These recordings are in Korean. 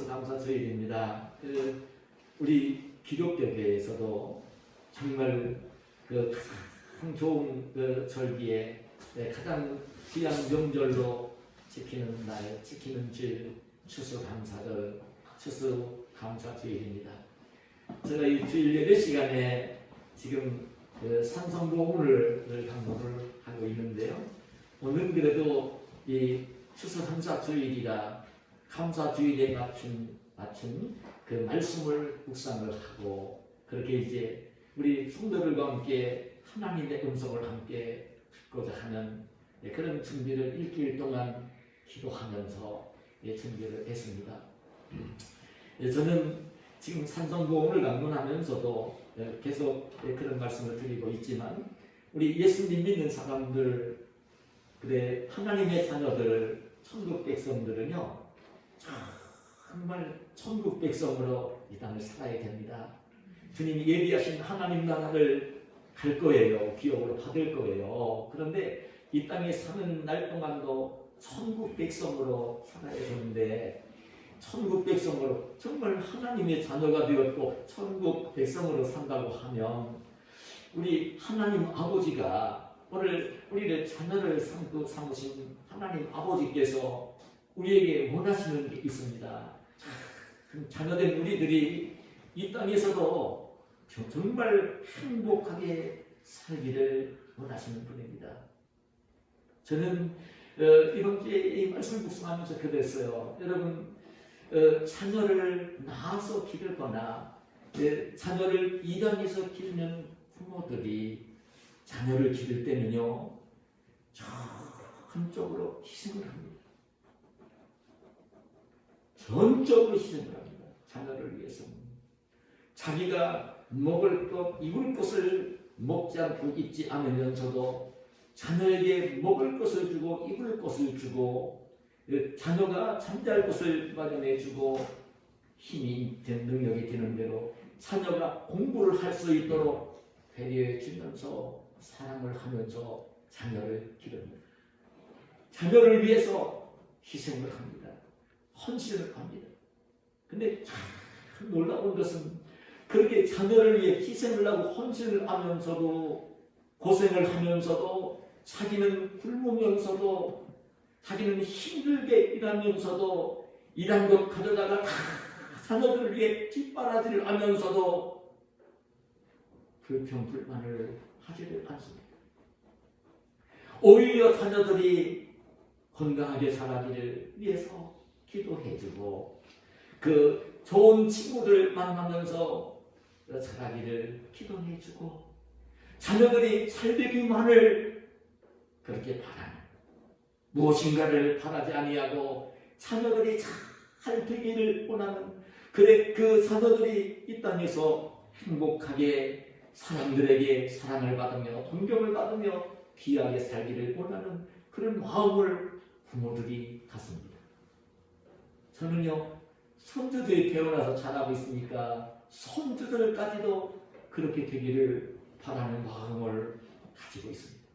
감사주일입니다. 우리 기독교계에서도 정말 가장 좋은 절기에 가장 귀한 명절로 지키는 날, 지키는 줄 추수감사주일입니다. 제가 이 주일 예배 시간에 지금 산성보물을 강론을 하고 있는데요. 오늘 그래도 이 추수감사주일이라 감사주일에 맞춘 그 말씀을 묵상을 하고 그렇게 이제 우리 성도들과 함께 하나님의 음성을 함께 듣고자 하는 그런 준비를 일주일 동안 기도하면서 준비를 했습니다. 저는 지금 산성보험을 강론하면서도 계속 그런 말씀을 드리고 있지만 우리 예수님 믿는 사람들, 그래 하나님의 자녀들, 천국 백성들은요 정말 천국 백성으로 이 땅을 살아야 됩니다. 주님이 예비하신 하나님 나라를 갈 거예요. 기업으로 받을 거예요. 그런데 이 땅에 사는 날 동안도 천국 백성으로 살아야 되는데 천국 백성으로 정말 하나님의 자녀가 되었고 천국 백성으로 산다고 하면 우리 하나님 아버지가 오늘 우리를 자녀를 삼으신 하나님 아버지께서 우리에게 원하시는 게 있습니다. 자녀된 우리들이 이 땅에서도 정말 행복하게 살기를 원하시는 분입니다. 저는 이번 주에 이 말씀 묵상하면서 그랬어요. 여러분, 자녀를 낳아서 기르거나 자녀를 이 땅에서 기르는 부모들이 자녀를 기를 때는요 전적으로 희생을 합니다. 전적으로 희생을 합니다. 자녀를 위해서. 자기가 먹을 것, 입을 것을 먹지 않고 있지 않으면서도 자녀에게 먹을 것을 주고 입을 것을 주고 자녀가 잠잘 것을 마련해 주고 힘이 된 능력이 되는 대로 자녀가 공부를 할 수 있도록 배려해 주면서 사랑을 하면서 자녀를 기릅니다. 자녀를 위해서 희생을 합니다. 헌신을 합니다. 근데 참 놀라운 것은 그렇게 자녀를 위해 희생을 하고 헌신을 하면서도 고생을 하면서도 자기는 굶으면서도 자기는 힘들게 일하면서도 일한 것 가져다가 다 자녀들을 위해 뒷바라지를 하면서도 불평불만을 하지를 않습니다. 오히려 자녀들이 건강하게 자라기를 위해서 기도해주고 그 좋은 친구들 만나면서 자라기를 기도해주고 자녀들이 잘 되기만을 그렇게 바라는 무엇인가를 바라지 아니하고 자녀들이 잘 되기를 원하는 그 자녀들이 이 땅에서 행복하게 사람들에게 사랑을 받으며 존경을 받으며 귀하게 살기를 원하는 그런 마음을 부모들이 갖습니다. 저는요 손주들이 태어나서 자라고 있으니까 손주들까지도 그렇게 되기를 바라는 마음을 가지고 있습니다.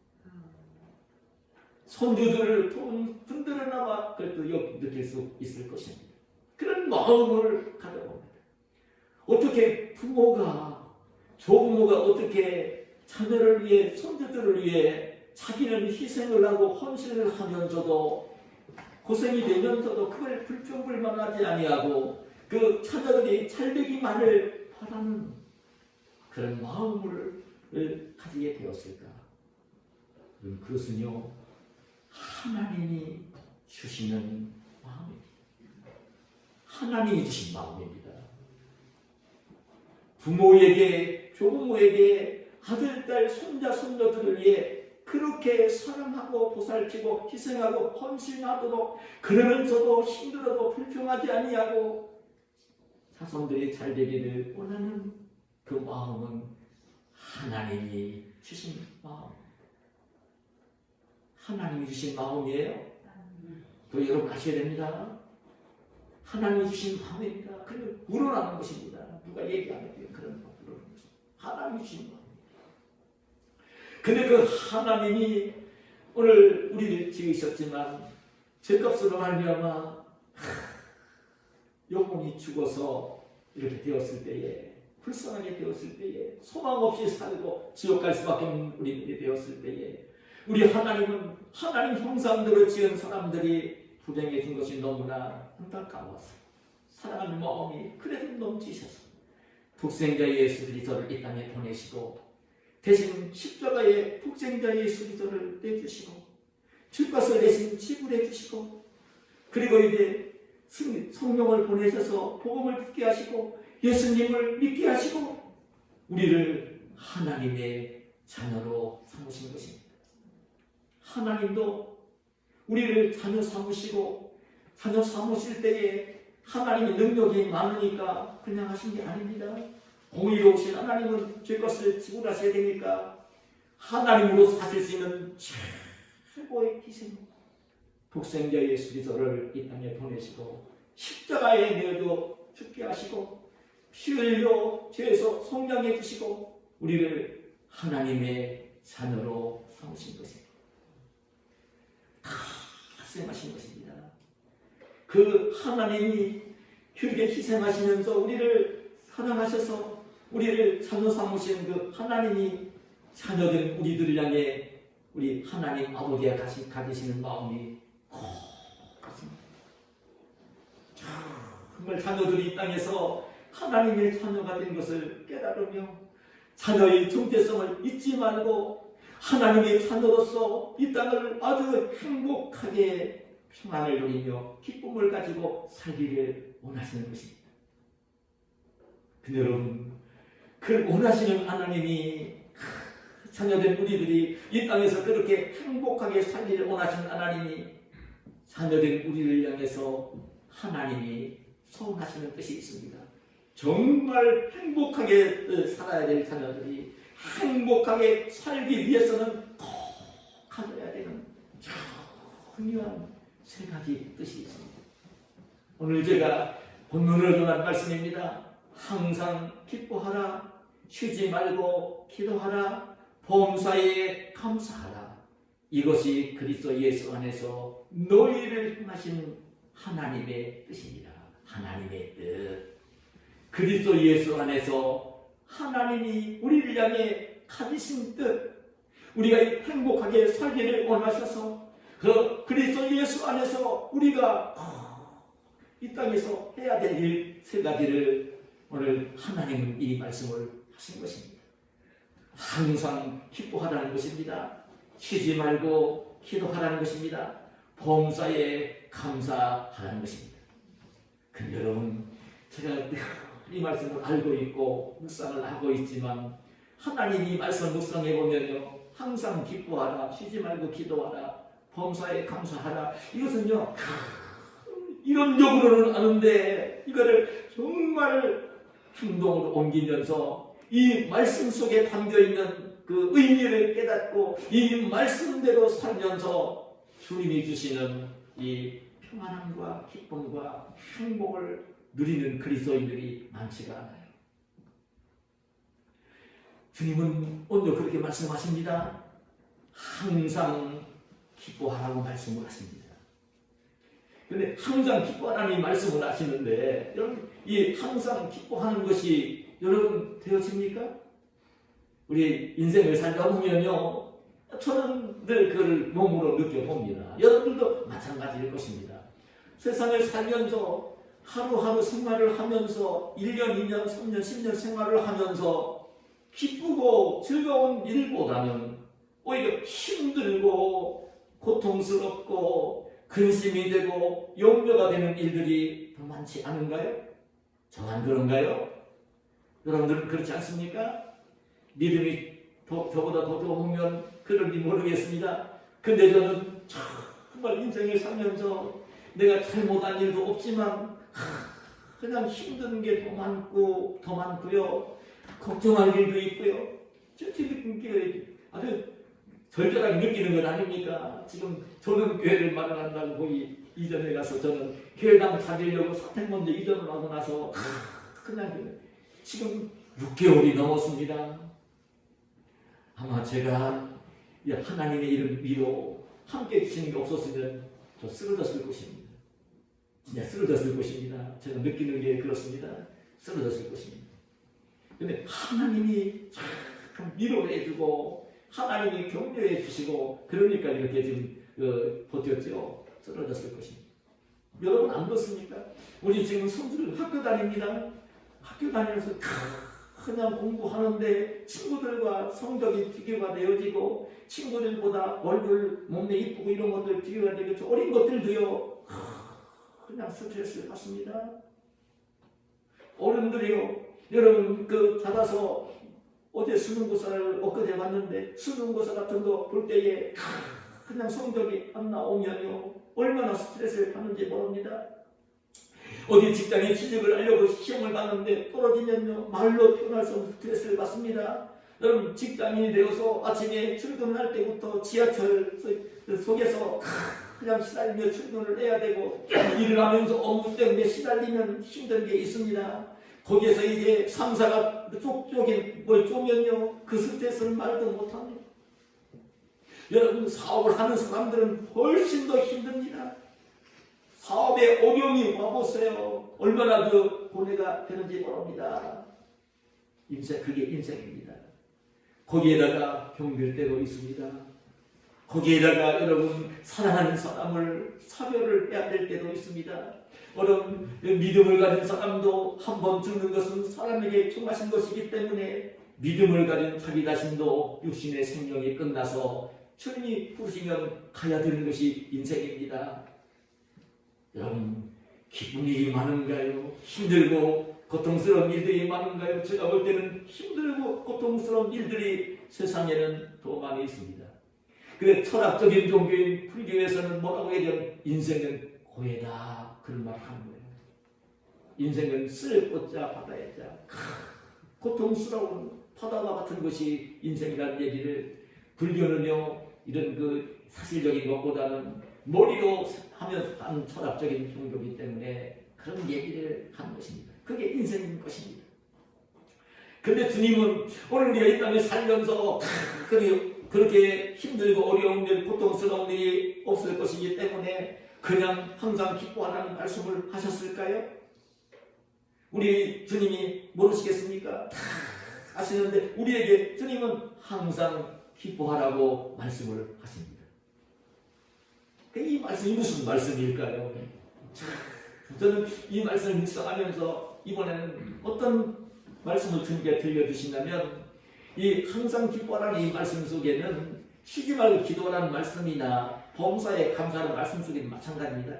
손주들을 분들은아마 그래도 느낄 수 있을 것입니다. 그런 마음을 가져봅니다. 어떻게 조부모가 어떻게 자녀를 위해 손주들을 위해 자기는 희생을 하고 헌신을 하면서도 고생이 되면서도 그걸 불평불만하지 아니하고 그 자녀들이 잘되기만을 바라는 그런 마음을 가지게 되었을까? 그것은요 하나님이 주시는 마음입니다. 하나님이 주신 마음입니다. 부모에게, 조부모에게 아들, 딸, 손자, 손녀들을 위해 그렇게 사랑하고 보살피고 희생하고 헌신하도록 그러면서도 힘들어도 불평하지 아니하고 자손들이 잘 되기를 원하는 그 마음은 하나님이 주신 마음. 하나님이 주신 마음이에요. 또 여러분 아셔야 됩니다. 하나님이 주신 마음입니다. 그리고 우러나는 것입니다. 누가 얘기 안 해도 그런 마음 우러나는 것입니다. 하나님이 주신 마음. 근데 그 하나님이 오늘 우리를 지으셨지만 죄값으로 말미암아 영혼이 죽어서 이렇게 되었을 때에, 불쌍하게 되었을 때에, 소망 없이 살고 지옥 갈 수밖에 없는 우리들이 되었을 때에, 우리 하나님은 하나님 형상대로 지은 사람들이 불행해 준 것이 너무나 안타까워서 사랑하는 마음이 그래도 넘치셔서 독생자 예수 그리스도를 이 땅에 보내시고 대신 십자가의 독생자 예수 그리스도를 내주시고 주값을 대신 지불해 주시고 그리고 이제 성령을 보내셔서 복음을 듣게 하시고 예수님을 믿게 하시고 우리를 하나님의 자녀로 삼으신 것입니다. 하나님도 우리를 자녀 삼으시고 자녀 삼으실 때에 하나님의 능력이 많으니까 그냥 하신 게 아닙니다. 공의로우신 하나님은 죄값을 지불하셔야 되니까 하나님으로 사실 수 있는 최고의 희생 독생자 예수 그리스도를 이 땅에 보내시고 십자가에 내어 죽게 하시고 피 흘려 죄에서 속량해 주시고 우리를 하나님의 자녀로 삼으신 것입니다. 다 희생하신 것입니다. 그 하나님이 그렇게 희생하시면서 우리를 사랑하셔서 우리를 자녀 삼으신 그 하나님이 자녀된 우리들을 향해 우리 하나님 아버지가 가지시는 마음이 그렇습니다. 정말 자녀들이 이 땅에서 하나님의 자녀가 된 것을 깨달으며 자녀의 정체성을 잊지 말고 하나님의 자녀로서 이 땅을 아주 행복하게 평안을 누리며 기쁨을 가지고 살기를 원하시는 것입니다. 근데 여러분, 그 원하시는 하나님이 자녀된 우리들이 이 땅에서 그렇게 행복하게 살기를 원하시는 하나님이 자녀된 우리를 향해서 하나님이 소원하시는 뜻이 있습니다. 정말 행복하게 살아야 될 자녀들이 행복하게 살기 위해서는 꼭 가져야 되는 중요한 세 가지 뜻이 있습니다. 오늘 제가 본문으로 전한 말씀입니다. 항상 기뻐하라, 쉬지 말고 기도하라, 범사에 감사하라. 이것이 그리스도 예수 안에서 너희를 향하신 하나님의 뜻입니다. 하나님의 뜻. 그리스도 예수 안에서 하나님이 우리를 향해 가지신 뜻, 우리가 행복하게 살기를 원하셔서 그 그리스도 예수 안에서 우리가 이 땅에서 해야 될 일 세 가지를 오늘 하나님은 이 말씀을 하신 것입니다. 항상 기뻐하라는 것입니다. 쉬지 말고 기도하라는 것입니다. 범사에 감사하라는 것입니다. 근데 여러분, 제가 이 말씀을 알고 있고 묵상을 하고 있지만 하나님이 말씀 묵상해 보면요, 항상 기뻐하라, 쉬지 말고 기도하라, 범사에 감사하라. 이것은요, 이론적으로는 아는데 이거를 정말 행동으로 옮기면서 이 말씀 속에 담겨있는 그 의미를 깨닫고 이 말씀대로 살면서 주님이 주시는 이 평안함과 기쁨과 행복을 누리는 그리스도인들이 많지가 않아요. 주님은 오늘 그렇게 말씀하십니다. 항상 기뻐하라고 말씀을 하십니다. 그런데 항상 기뻐하라는 말씀을 하시는데 여러분, 이 항상 기뻐하는 것이 여러분 되어집니까? 우리 인생을 살다 보면요, 저는 늘 그걸 몸으로 느껴봅니다. 여러분들도 마찬가지일 것입니다. 세상을 살면서 하루하루 생활을 하면서 1년, 2년, 3년, 10년 생활을 하면서 기쁘고 즐거운 일보다는 오히려 힘들고 고통스럽고 근심이 되고 염려가 되는 일들이 더 많지 않은가요? 저만 그런가요? 여러분들은 그렇지 않습니까? 믿음이 저보다 더 좋으면 그런지 모르겠습니다. 근데 저는 정말 인생을 살면서 내가 잘못한 일도 없지만 그냥 힘든 게 더 많고요. 걱정할 일도 있고요. 지금 아주 절절하게 느끼는 건 아닙니까? 지금 저는 교회를 마련한다고 이전에 가서 저는 교회당 찾으려고 사택 먼저 이전을 하고 나서 그냥 지금 6개월이 넘었습니다. 아마 제가 하나님의 이름 위로 함께 주시는 게 없었으면 저 쓰러졌을 것입니다. 진짜 쓰러졌을 것입니다. 제가 느끼는 게 그렇습니다. 쓰러졌을 것입니다. 근데 하나님이 참 위로해주고 하나님이 격려해 주시고 그러니까 이렇게 지금 버텼죠. 쓰러졌을 것입니다. 여러분 안 그렇습니까? 우리 지금 손주들 학교 다닙니다. 학교 다니면서 그냥 공부하는데 친구들과 성적이 비교가 되어지고 친구들보다 얼굴, 몸매 이쁘고 이런 것들 비교가 되겠죠. 어린 것들도요. 그냥 스트레스를 받습니다. 어른들이요. 여러분 받아서 어제 수능고사를 엊그제 봤는데 수능고사 같은 거 볼 때에 그냥 성적이 안 나오면요. 얼마나 스트레스를 받는지 모릅니다. 어디 직장에 취직을 하려고 시험을 봤는데 떨어지면요. 말로 표현할 수 없는 스트레스를 받습니다. 여러분 직장인이 되어서 아침에 출근할 때부터 지하철 속에서 그냥 시달리며 출근을 해야 되고 일을 하면서 업무 때문에 시달리면 힘든 게 있습니다. 거기에서 이제 상사가 쪽쪽에 뭘 쪼면요. 그 스트레스는 말도 못합니다. 여러분 사업을 하는 사람들은 훨씬 더 힘듭니다. 사업에 어려움이 와보세요. 얼마나 고뇌가 되는지 모릅니다. 그게 인생입니다. 거기에다가 병들 때도 있습니다. 거기에다가 여러분 사랑하는 사람을 사별을 해야 될 때도 있습니다. 여러분 믿음을 가진 사람도 한 번 죽는 것은 사람에게 종하신 것이기 때문에 믿음을 가진 자기 자신도 육신의 생명이 끝나서 주님이 부르시면 가야 되는 것이 인생입니다. 여러분 기쁜 일이 많은가요? 힘들고 고통스러운 일들이 많은가요? 제가 볼 때는 힘들고 고통스러운 일들이 세상에는 더 많이 있습니다. 그래 철학적인 종교인 불교에서는 뭐라고 해야 인생은 고해다 그런 말 하는 거예요. 인생은 쓸 꽃자 바다의 자 고통스러운 바다와 같은 것이 인생이라는 얘기를 불교는요 이런 사실적인 것보다는 머리로 하면서 하는 철학적인 종교이기 때문에 그런 얘기를 하는 것입니다. 그게 인생인 것입니다. 그런데 주님은 오늘 우리가 이 땅에 살면서 그렇게 힘들고 어려운 일, 고통스러운 일이 없을 것이기 때문에 그냥 항상 기뻐하라는 말씀을 하셨을까요? 우리 주님이 모르시겠습니까? 다 아시는데 우리에게 주님은 항상 기뻐하라고 말씀을 하십니다. 이 말씀이 무슨 말씀일까요? 저는 이 말씀을 묵상하면서 이번에는 어떤 말씀을 주님께 들려주신다면 이 항상 기뻐하라는 이 말씀 속에는 쉬지 말고 기도하라는 말씀이나 범사에 감사하는 말씀 속에는 마찬가지입니다.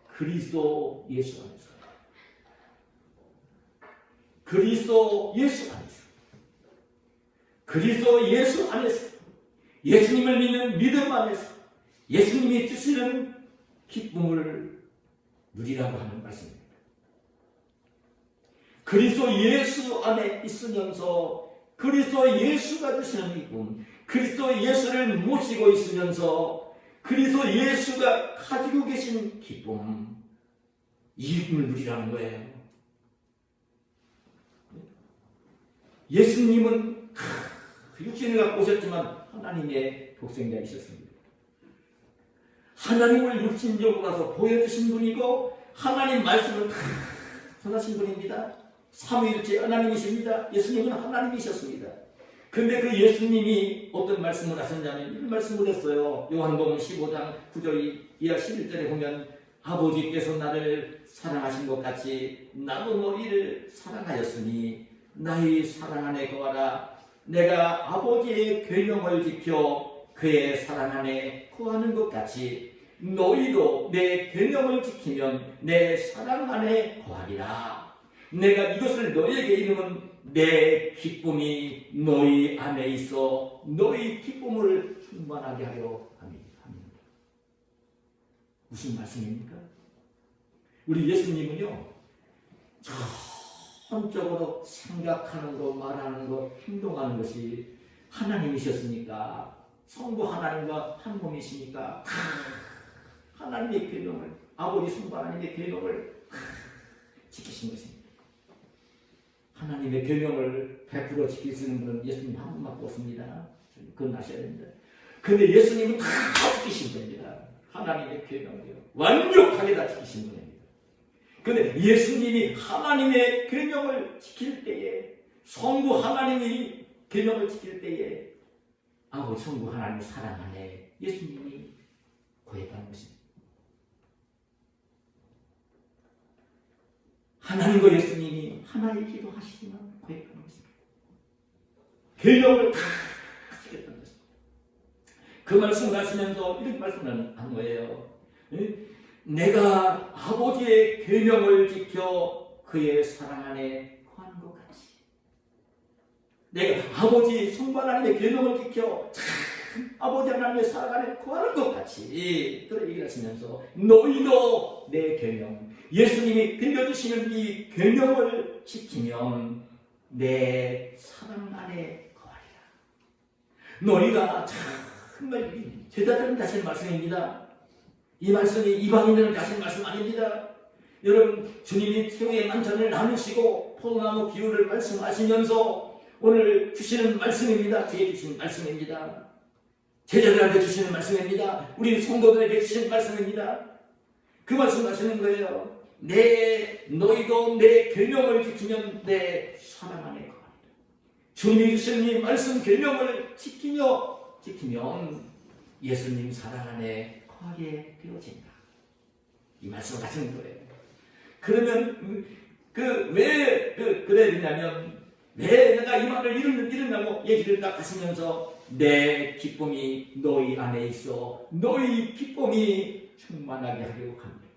그리스도 예수 안에서 그리스도 예수 안에서 그리스도 예수 안에서 예수님을 믿는 믿음 안에서 예수님이 주시는 기쁨을 누리라고 하는 말씀입니다. 그리스도 예수 안에 있으면서 그리스도 예수가 주시는 기쁨, 그리스도 예수를 모시고 있으면서 그리스도 예수가 가지고 계신 기쁨, 이 기쁨을 누리라는 거예요. 예수님은 육신을 갖고 오셨지만 하나님의 독생자이셨습니다. 하나님을 육신적으로 와서 보여주신 분이고 하나님 말씀을 전하신 분입니다. 삼위일체 하나님이십니다. 예수님은 하나님이셨습니다. 근데 그 예수님이 어떤 말씀을 하셨냐면 이런 말씀을 했어요. 요한복음 15장 9절 이하 11절에 보면 아버지께서 나를 사랑하신 것 같이 나도 너희를 사랑하였으니 나의 사랑 안에 거하라. 내가 아버지의 계명을 지켜 그의 사랑 안에 거하는 것 같이 너희도 내 계명을 지키면 내 사랑 안에 거하리라. 내가 이것을 너희에게 이르면 내 기쁨이 너희 안에 있어 너희 기쁨을 충만하게 하려 합니다. 무슨 말씀입니까? 우리 예수님은요 전적으로 생각하는 것, 말하는 것, 행동하는 것이 하나님이셨으니까 성부 하나님과 한 몸이시니까 하나님의 계명을 아버지 성부 하나님의 계명을 지키신 것입니다. 하나님의 계명을 100% 지킬 수 있는 분은 예수님 한 분밖에 없습니다. 그건 아셔야 됩니다. 그런데 예수님은 다 지키신 겁니다. 하나님의 계명을요. 완벽하게 다 지키신 분입니다. 근데 예수님이 하나님의 계명을 지킬 때에, 성부 하나님이 계명을 지킬 때에 아버지 성부 하나님의 사랑 안에 예수님이 거했다는 것입니다. 하나님과 예수님이 하나이기도 하시지만 거했다는 것입니다. 계명을 다 지켰다는 것입니다. 그 말씀을 하시면서 이렇게 말씀을 한 거예요. 내가 아버지의 계명을 지켜 그의 사랑 안에 거하는 것 같이, 내가 아버지 성부 하나님의 계명을 지켜 아버지 하나님의 사랑 안에 거하는 것 같이, 그런 얘기를 하시면서 너희도 내 계명, 예수님이 들려주시는 이 계명을 지키면 내 사랑 안에 거하리라. 너희가 정말 제자들은 하시는 말씀입니다. 이 말씀이 이방인들은 하시는 말씀 아닙니다. 여러분, 주님이 최후의 만찬을 나누시고 포도나무 비유를 말씀하시면서 오늘 주시는 말씀입니다. 뒤에 주시는 말씀입니다. 제자들한테 주시는 말씀입니다. 우리 성도들에게 주시는 말씀입니다. 그 말씀 하시는 거예요. 너희도 내 계명을 지키면 내 사랑 안에 거하리라. 주님이 주시는 이 말씀 계명을 지키면 예수님 사랑 안에 거하게 되어진다. 이 말씀을 하시는 거예요. 그러면 왜 그래야 되냐면, 왜 내가 이 말을 이루냐고 얘기를 딱 하시면서 내 기쁨이 너희 안에 있어 너희 기쁨이 충만하게 하려고 합니다.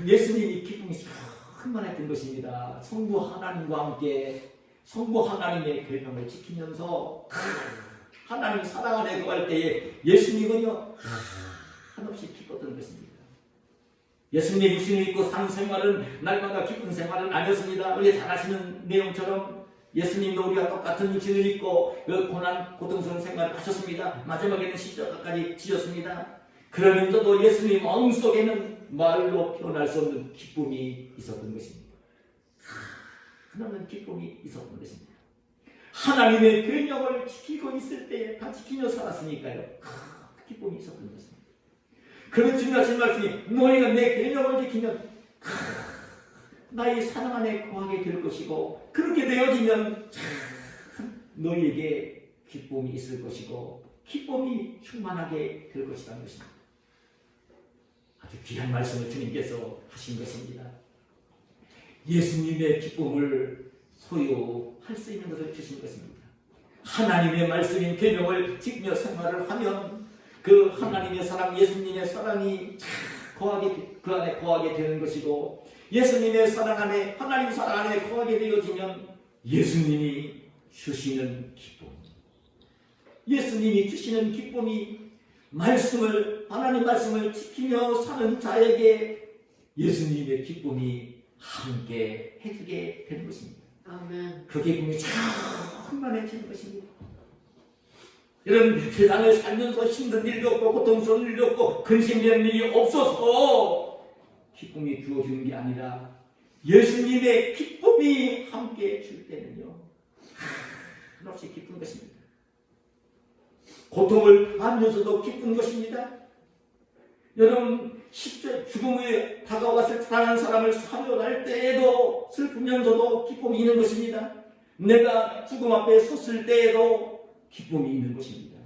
예수님이 기쁨이 충만했던 것입니다. 성부 하나님과 함께 성부 하나님의 계명을 지키면서 하나님 사랑 안에 거할 때에 예수님은요 한없이 기뻤던 것입니다. 예수님의 육신을 입고 사는 생활은 날마다 기쁜 생활은 아니었습니다. 우리 잘 아시는 내용처럼 예수님도 우리가 똑같은 육신을 입고 그 고난 고통스러운 생활을 하셨습니다. 마지막에는 십자가까지 지셨습니다. 그러면서도 예수님 마음속에는 말로 표현할 수 없는 기쁨이 있었던 것입니다. 하나는 기쁨이 있었던 것입니다. 하나님의 계명을 지키고 있을 때에 다 지키며 살았으니까요. 기쁨이 있었던 것입니다. 그런 주님 하신 말씀이 너희가 내 계명을 지키면 나의 사랑 안에 거하게 될 것이고, 그렇게 되어지면 너희에게 기쁨이 있을 것이고 기쁨이 충만하게 될 것이라는 것입니다. 아주 귀한 말씀을 주님께서 하신 것입니다. 예수님의 기쁨을 소유할 수 있는 것을 주신 것입니다. 하나님의 말씀인 계명을 지키며 생활을 하면 그 하나님의 사랑, 예수님의 사랑이 그 안에 거하게 되는 것이고, 예수님의 사랑 안에, 하나님 사랑 안에 거하게 되어지면 예수님이 주시는 기쁨, 예수님이 주시는 기쁨이 하나님 말씀을 지키며 사는 자에게 예수님의 기쁨이 함께 해주게 되는 것입니다. 아멘. 그 기쁨이 충만해지는 것입니다. 이런 세상을 살면서 힘든 일도 없고 고통스러운 일도 없고 근심되는 일이 없어서 기쁨이 주어지는 게 아니라 예수님의 기쁨이 함께 줄 때는요 한없이 기쁜 것입니다. 고통을 하면서도 기쁜 것입니다. 여러분, 죽음에 다가왔을 사랑하는 사람을 사별할 때에도 슬프면서도 기쁨이 있는 것입니다. 내가 죽음 앞에 섰을 때에도 기쁨이 있는 것입니다.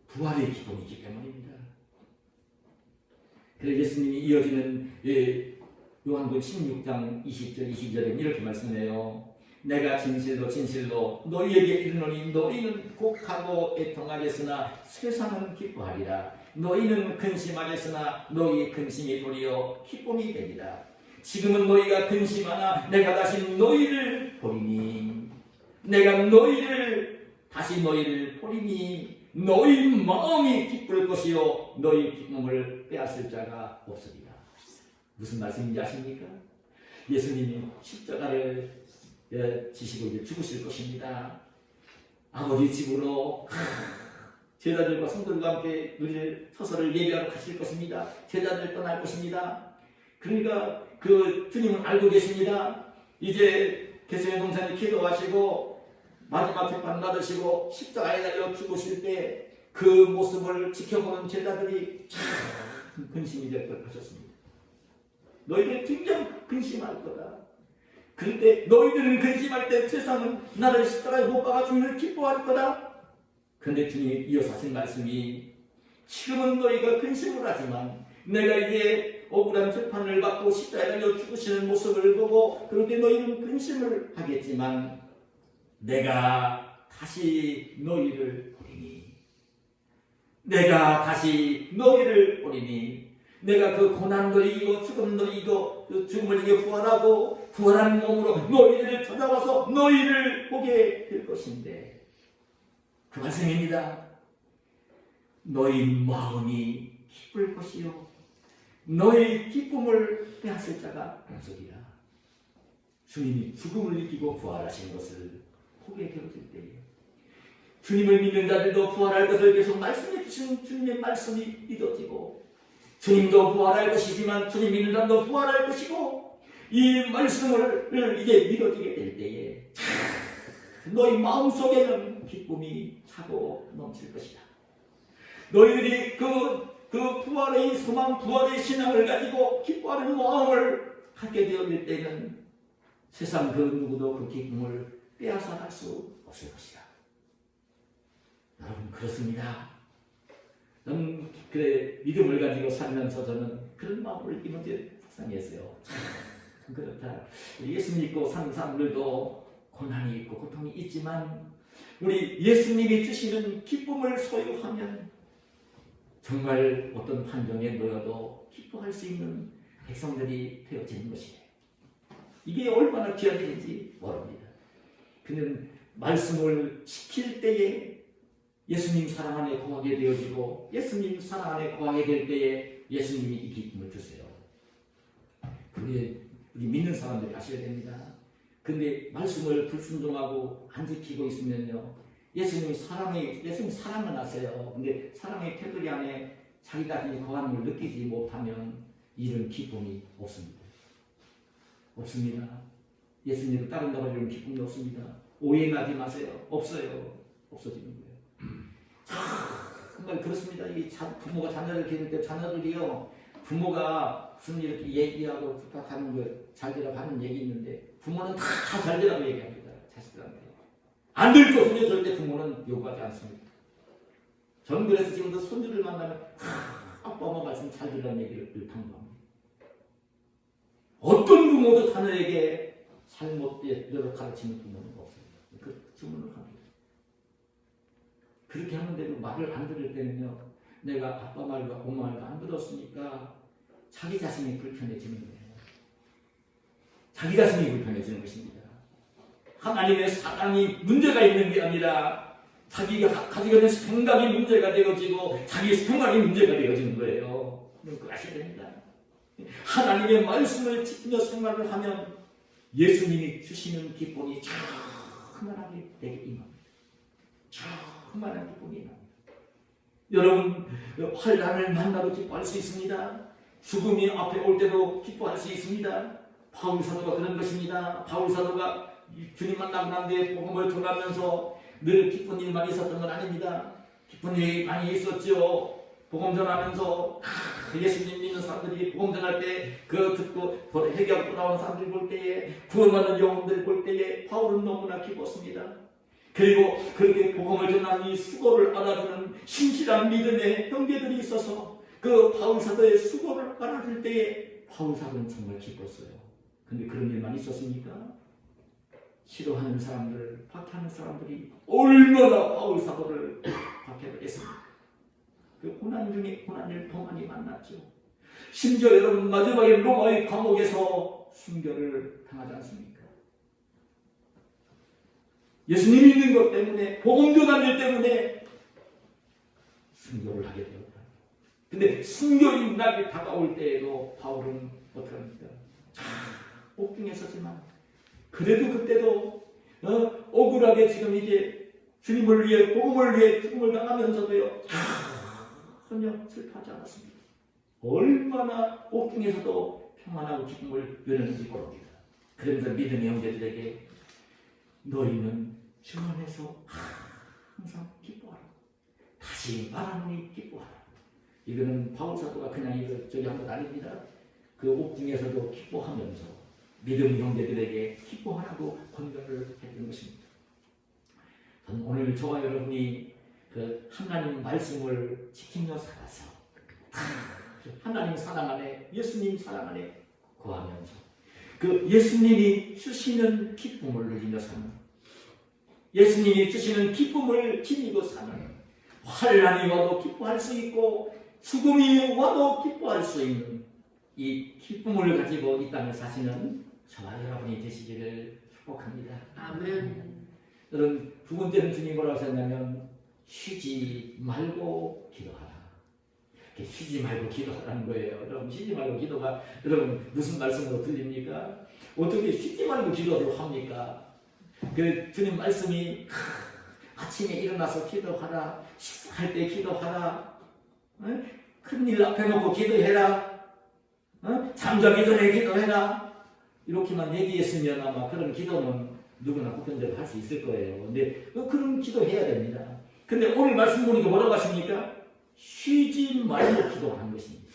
부활의 기쁨이 있기 때문입니다. 그래서 예수님이 이어지는 요한복음 16장 20절 22절에 이렇게 말씀해요. 내가 진실로 너희에게 이르노니 너희는 곡하고 애통하겠으나 세상은 기뻐하리라. 너희는 근심하겠으나 너희의 근심이 도리어 기쁨이 되리라. 지금은 너희가 근심하나 내가 다시 너희를 보리니, 내가 다시 너희를 보리니 너희 마음이 기쁠 것이요 너희 기쁨을 빼앗을 자가 없으리라. 무슨 말씀인지 아십니까? 예수님이 십자가를 지시고 이제 죽으실 것입니다. 아버지 집으로 제자들과 성도들과 함께 누릴 서서를 예배하러 가실 것입니다. 제자들 떠날 것입니다. 그러니까 그 주님은 알고 계십니다. 이제 겟세마네 동산에 기도하시고 마지막 재판 받으시고 십자가에 달려 죽으실 때 그 모습을 지켜보는 제자들이 큰 근심이 될 걸 하셨습니다. 너희들 굉장히 근심할 거다. 그런데 너희들은 근심할 때 세상은 나를 십자가에 못 박아 주님을 기뻐할 거다. 그런데 주님이 이어서 하신 말씀이 지금은 너희가 근심을 하지만 내가 이제 억울한 재판을 받고 십자가에 달려 죽으시는 모습을 보고 그런데 너희는 근심을 하겠지만 내가 다시 너희를 보리니 내가 다시 너희를 보리니 내가 그 고난도 이기고 죽음도 이기고 그 죽음을 이겨 부활하고 부활한 몸으로 너희를 찾아와서 너희를 보게 될 것인데 그 말씀입니다. 너희 마음이 기쁠 것이요 너희 기쁨을 빼앗을 자가 없으리라. 주님이 죽음을 이기고 부활하신 것을 보게 되어질 때에 주님을 믿는 자들도 부활할 것을 계속 말씀해 주신 주님의 말씀이 믿어지고 주님도 부활할 것이지만 주님 믿는 자도 부활할 것이고 이 말씀을 이제 믿어지게 될 때에 너희 마음속에는 기쁨이 차고 넘칠 것이다. 너희들이 그 부활의 소망, 부활의 신앙을 가지고 기뻐하는 마음을 갖게 되어질 때는 세상 그 누구도 그 기쁨을 빼앗아 갈 수 없을 것이다. 여러분 그렇습니다. 저는 그래 믿음을 가지고 살면서 저는 그런 마음을 이번에 상했어요. 참 그렇다. 우리 예수 믿고 사는 사람들도 고난이 있고 고통이 있지만 우리 예수님이 주시는 기쁨을 소유하면 정말 어떤 환경에 놓여도 기뻐할 수 있는 백성들이 되어지는 것이에요. 이게 얼마나 귀한 일인지 모릅니다. 그는 말씀을 지킬 때에 예수님 사랑 안에 거하게 되어지고 예수님 사랑 안에 거하게 될 때에 예수님이 이 기쁨을 주세요. 그게 우리 믿는 사람들이 아셔야 됩니다. 근데 말씀을 불순종하고 안 지키고 있으면요 예수님 사랑은 하세요. 근데 사랑의 테두리 안에 자기 자신이 거하는 걸 느끼지 못하면 이런 기쁨이 없습니다. 없습니다. 예수님을 따른다고 이런 기쁨이 없습니다. 오해하지 마세요. 없어요. 없어지는 거예요. 정말 그렇습니다. 이 부모가 자녀를 기를 때 자녀들이요 부모가 무슨 이렇게 얘기하고 부탁하는 거 잘 되라고 하는 얘기 있는데 부모는 다 잘 되라고 얘기합니다. 자식들한테. 안 될 것은요 절대 부모는 요구하지 않습니다. 저는 그래서 지금도 손주를 만나면 아빠 엄마 말씀 잘 들으라는 얘기를 늘 당부합니다. 어떤 부모도 자녀에게 잘못되도록 가르치는 부모는 없습니다. 그 주문을 합니다. 그렇게 하는데도 말을 안 들을 때는요 내가 아빠 말과 엄마 말도 안 들었으니까 자기 자신이 불편해지는 거예요. 자기 자신이 불편해지는 것입니다. 하나님의 사랑이 문제가 있는 게 아니라 자기가 가지고 있는 생각이 문제가 되어지고 자기 생활이 문제가 되어지는 거예요. 그거 아셔야 됩니다. 하나님의 말씀을 지키며 생활을 하면 예수님이 주시는 기쁨이 충만하게 되게 임합니다. 충만한 기쁨이 임합니다. 여러분 환난을 만나도 기뻐할 수 있습니다. 죽음이 앞에 올 때도 기뻐할 수 있습니다. 바울 사도가 그런 것입니다. 바울 사도가 주님 만나고 난 뒤에 복음을 전하면서 늘 기쁜 일만 있었던 건 아닙니다. 기쁜 일이 많이 있었죠. 복음 전하면서 예수님 믿는 사람들이 복음 전할 때 그 듣고 회개하고 돌아오는 사람들 볼 때에 구원받는 영혼들 볼 때에 바울은 너무나 기뻤습니다. 그리고 그렇게 복음을 전하는 이 수고를 알아주는 신실한 믿음의 형제들이 있어서 그 바울 사도의 수고를 알아줄 때에 바울 사도는 정말 기뻤어요. 근데 그런 일만 있었습니까? 싫어하는 사람들, 박해하는 사람들이 얼마나 바울 사도를 박해를 했습니까? 그 고난 중에 고난을 더 많이 만났죠. 심지어 여러분 마지막에 로마의 감옥에서 순교를 당하지 않습니까? 예수님 믿는 것 때문에 복음 전하는 일 때문에 순교를 하게 되었다. 근데 순교의 날이 다가올 때에도 바울은 어떻게 합니까? 옥중에서지만 그래도 그때도 억울하게 지금 이제 주님을 위해 복음을 위해 죽음을 당하면서도요 전혀 슬퍼하지 않았습니다. 얼마나 옥중에서도 평안하고 기쁨을 누렸는지 모릅니다. 그러면서 믿음의 형제들에게 너희는 주 안에서 항상 기뻐하라. 다시 말하노니 기뻐하라. 이거는 바울 사도가 그냥 이거 저기 한 것 아닙니다. 그 옥중에서도 기뻐하면서 믿음 형제들에게 기뻐하라고 권면을 했던 것입니다. 오늘 저와 여러분이 그 하나님 말씀을 지키며 살아서 하나님 사랑 안에 예수님 사랑 안에 거하면서 그 예수님이 주시는 기쁨을 누리며 사는, 예수님이 주시는 기쁨을 지니고 사는, 환난이 와도 기뻐할 수 있고 죽음이 와도 기뻐할 수 있는 이 기쁨을 가지고 이 땅을 사시는 저와 여러분이 되시기를 축복합니다. 아멘. 여러분, 두 번째는 주님 뭐라고 하셨냐면 쉬지 말고 기도하라. 쉬지 말고 기도하라는 거예요. 여러분, 쉬지 말고 기도가 여러분 무슨 말씀으로 들립니까? 어떻게 쉬지 말고 기도를 합니까? 그 주님 말씀이 아침에 일어나서 기도하라, 식사할 때 기도하라, 큰일 앞에 놓고 기도해라, 잠자기 전에 기도해라, 이렇게만 얘기했으면 아마 그런 기도는 누구나 보편적으로 할 수 있을 거예요. 근데 그런 기도해야 됩니다. 근데 오늘 말씀 보니까 뭐라고 하십니까? 쉬지 말고 기도하는 것입니다.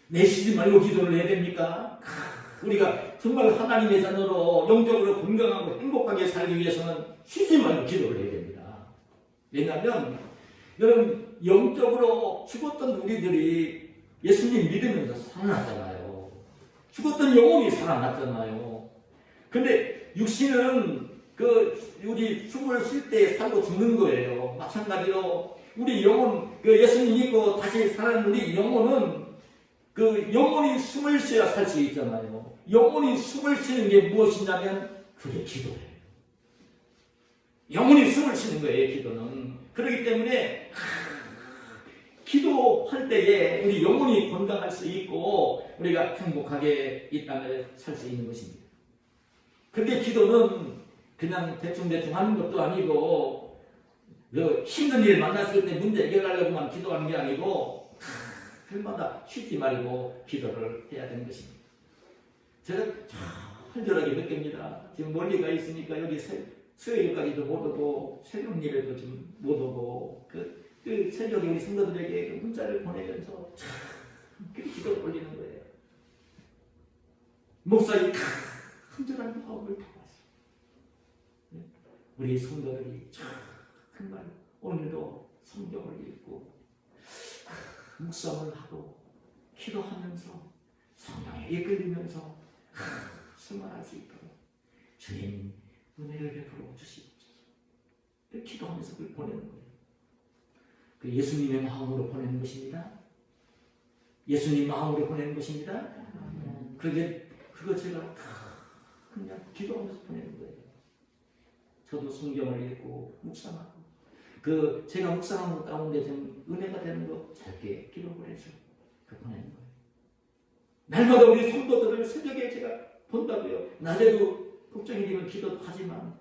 내 쉬지 말고 기도를 해야 됩니까? 우리가 정말 하나님의 자녀로 영적으로 건강하고 행복하게 살기 위해서는 쉬지 말고 기도를 해야 됩니다. 왜냐하면 여러분, 영적으로 죽었던 우리들이 예수님 믿으면서 살아났잖아요. 죽었던 영혼이 살아났잖아요. 근데 육신은 우리 숨을 쉴 때 살고 죽는 거예요. 마찬가지로 우리 영혼, 예수님 믿고 다시 사는 우리 영혼은 영혼이 숨을 쉬어야 살 수 있잖아요. 영혼이 숨을 쉬는 게 무엇이냐면 그게 기도예요. 영혼이 숨을 쉬는 거예요, 기도는. 그렇기 때문에 기도할 때에 우리 영혼이 건강할 수 있고 우리가 행복하게 이 땅을 살 수 있는 것입니다. 그런데 기도는 그냥 대충대충 하는 것도 아니고 힘든 일 만났을 때 문제 해결하려고만 기도하는 게 아니고 그마다 쉬지 말고 기도를 해야 되는 것입니다. 제가 철저하게 느낍니다. 지금 멀리 가 있으니까 여기 수요일까지도 못 오고 새벽 예배도 좀 못 오고 그 새벽에 우리 성도들에게 문자를 보내면서 참 기도를 올리는 거예요. 목사님 간절한 마음을 담아서 우리 성도들이 정말 오늘도 성경을 읽고 묵상을 하고 기도하면서 성령에 이끌리면서 승만할 수 있도록 주님 은혜를 베풀어 주시옵소서. 기도하면서 그걸 보내는 거예요. 그 예수님의 마음으로 보내는 것입니다. 예수님 마음으로 보내는 것입니다. 그런데 그거 제가 그냥 기도하면서 보내는 거예요. 저도 성경을 읽고 묵상하고 제가 묵상하는 것 가운데 좀 은혜가 되는 거 짧게 기록을 해서 보내는 거예요. 날마다 우리 성도들을 새벽에 제가 본다고요. 낮에도 걱정이 되면 기도도 하지만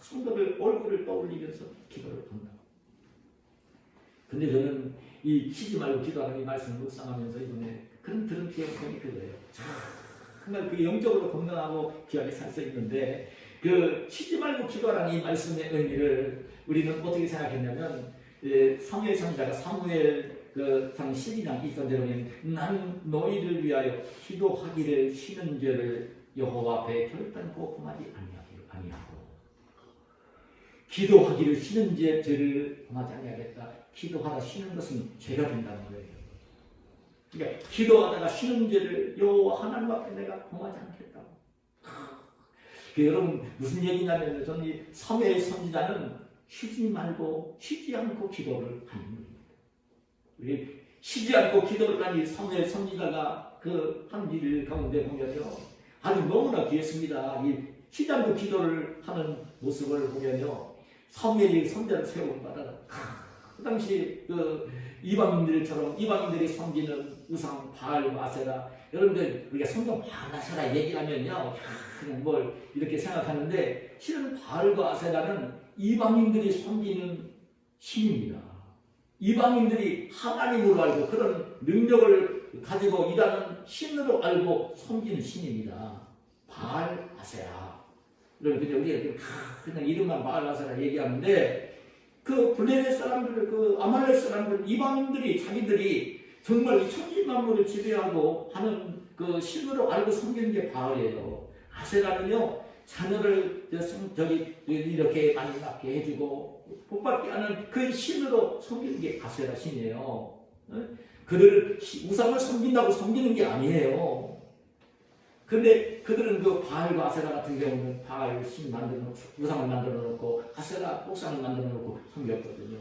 성도들 얼굴을 떠올리면서 기도를 본다고. 근데 저는 이 쉬지 말고 기도하는 이 말씀을 묵상하면서 이번에 들은 기억이 그거예요. 정말 영적으로 건강하고 귀하게 살 수 있는데 쉬지 말고 기도하라는 이 말씀의 의미를 우리는 어떻게 생각했냐면 사무엘 선지자가 사무엘 상 12장 2절에 보면 나는 너희를 위하여 기도하기를 쉬는 죄를 여호와 앞에 결단코 범하지 아니하고 기도하기를 쉬는 죄를 범하지 아니하겠다. 기도하다 쉬는 것은 죄가 된다는 거예요. 그러니까 기도하다가 쉬는 죄를 여호와 하나님 앞에 내가 범하지 않겠다고. 여러분 무슨 얘기냐면 저는 이 사무엘 선지자는 쉬지 않고 기도를 하는 겁니다. 우리 쉬지 않고 기도를 하는 이 사무엘 선지자가 한 일 가운데 보면요 아주 너무나 귀했습니다. 이 쉬지 않고 기도를 하는 모습을 보면요 사무엘이 선지자를 세우고 말하라. 그 당시 이방인들처럼 이방인들이 섬기는 우상 바알과 아세라, 여러분들 우리가 성경 바알과 아세라 얘기하면요 그냥 뭘 이렇게 생각하는데 실은 바알과 아세라는 이방인들이 섬기는 신입니다. 이방인들이 하나님으로 알고 그런 능력을 가지고 일하는 신으로 알고 섬기는 신입니다. 바알 아세라. 여러분 우리가 그냥 이름만 바알 아세라 얘기하는데 그 블레셋 사람들, 그 아말렉 사람들, 이방인들이 자기들이 정말 이 천지만물을 지배하고 하는 그 신으로 알고 섬기는 게 바알이에요. 아세라는요, 자녀를 이렇게 많이 낳게 해주고 복받게 하는 그 신으로 섬기는 게 아세라 신이에요. 그들을 우상을 섬긴다고 섬기는 게 아니에요. 근데 그들은 그 바알과 아세라 같은 경우는 바알 신 만들어 놓고 우상을 만들어 놓고 아세라 옥상을 만들어 놓고 섬겼거든요.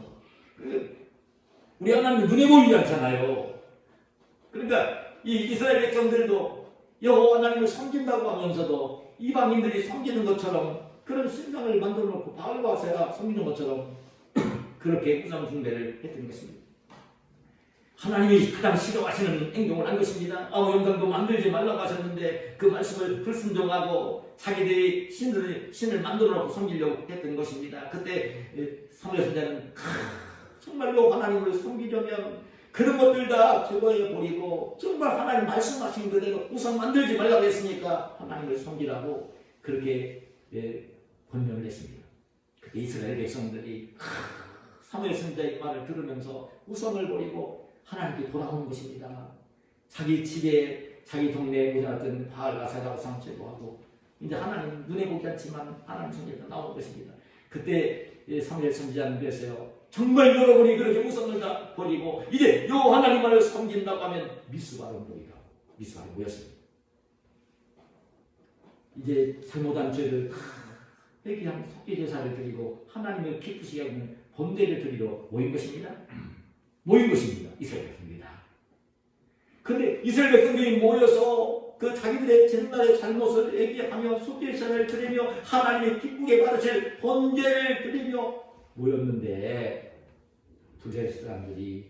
우리 하나님 눈에 보이지 않잖아요. 그러니까 이 이스라엘 백성들도 여호와 하나님을 섬긴다고 하면서도 이방인들이 섬기는 것처럼 그런 신상을 만들어 놓고 바알과 아세라 섬기는 것처럼 그렇게 우상 숭배를 했던 것입니다. 하나님이 가장 싫어하시는 행동을 한 것입니다. 아무 영광도 만들지 말라고 하셨는데 그 말씀을 불순종하고 자기들이 신을 만들어 놓고 섬기려고 했던 것입니다. 그때 사무엘 선지자는 정말로 하나님을 섬기려면 그런 것들 다 제거해 버리고 정말 하나님 말씀하신 그대로 우상 만들지 말라고 했으니까 하나님을 섬기라고 그렇게 권면을 했습니다. 그때 이스라엘 백성들이 사무엘 선지자의 말을 들으면서 우상을 버리고 하나님께 돌아오는 것입니다. 자기 집에 자기 동네에 모자랐던 바알 아세라 우상 제거하고 이제 하나님 눈에 보지 않지만 하나님 성경에 나오는 것입니다. 그때 사무엘 선지자는 그랬어요. 정말 여러분이 그렇게 우상을 다 버리고 이제 여호와 하나님만을 섬긴다고 하면 미스바를 모이라. 미스바를 모였습니다. 이제 잘못한 죄를 회개한 속죄 제사를 드리고 하나님을 기쁘시게 하는 번제를 드리러 모인 것입니다. 모인 것입니다. 이스라엘 백성들이다. 그런데 이스라엘 백성들이 모여서 그 자기들의 옛날의 잘못을 얘기하며 속죄 제사를 드리며 하나님의 기쁘게 받으실 번제를 드리며 모였는데 블레셋 사람들이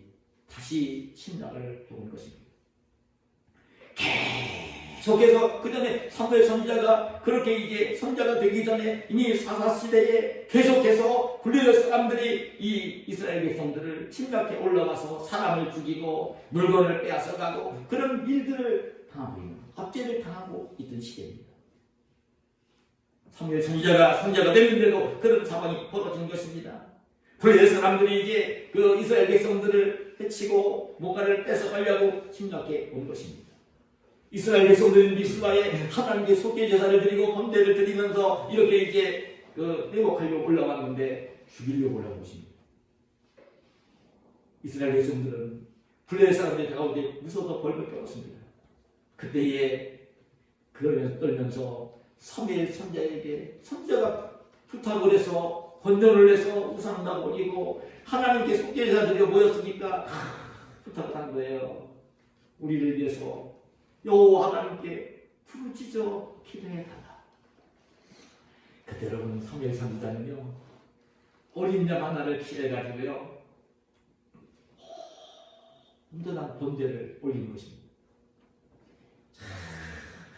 다시 신락을 해온 것입니다. 계속해서 그 전에 사무엘 선지자가 그렇게 이제 선지자가 되기 전에 이미 사사시대에 계속해서 블레셋 사람들이 이 이스라엘 백성들을 침략해 올라와서 사람을 죽이고 물건을 빼앗아가고 그런 일들을 당하고 있는 압제를 당하고 있던 시대입니다. 사무엘 선지자가 됐는데도 그런 상황이 벌어진 것입니다. 블레셋 사람들이 이제 그 이스라엘 백성들을 해치고 뭔가를 뺏어가려고 침략해 온 것입니다. 이스라엘 백성들은 미스바에 하나님께 속죄 제사를 드리고 번제를 드리면서 이렇게 이제 회복하려고 올라왔는데 죽이려고 올라온 것입니다. 이스라엘 백성들은 블레셋 사람들 가운데 무서워서 벌벌 떨었습니다. 그때에 그러면서 떨면서 사무엘 선지자에게 선지자가 부탁을 해서 권면을 해서 우상나 버리고 하나님께 속죄 제사 드려 모였으니까 부탁을 한 거예요. 우리를 위해서 여호와 하나님께 부르짖어 기도해달라. 그때 여러분 사무엘 선지자는요 어린 양 하나를 취해가지고요 온전한 번제를 올리는 것입니다.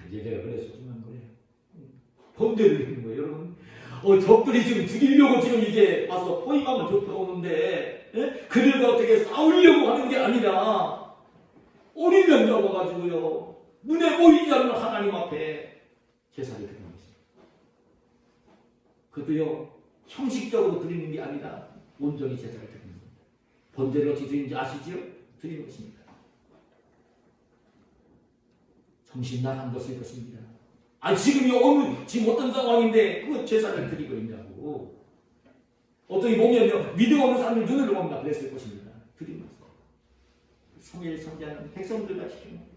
이제 내가 그래서 중요한 거예요. 번제를 드리는 거예요, 여러분. 적들이 지금 죽이려고 지금 이제 와서 포위감을 좁혀오는데 그들과 어떻게 싸우려고 하는 게 아니라 어린 양 잡아가지고요 눈에 보이지 않는 하나님 앞에 제사를 드리는 것입니다. 그것도요 형식적으로 드리는 게 아니라 온전히 제사를 드리는 겁니다. 번제를 어떻게 드리는지 아시죠? 드리는 것입니다. 정신 나간 것일 것입니다. 지금 어떤 상황인데 그 제사를 드리고 있냐고. 어떻게 보면요 믿음 없는 사람들 눈을 보면 그랬을 것입니다. 드리는 것입니다. 사무엘 선지자는 백성들과 시키는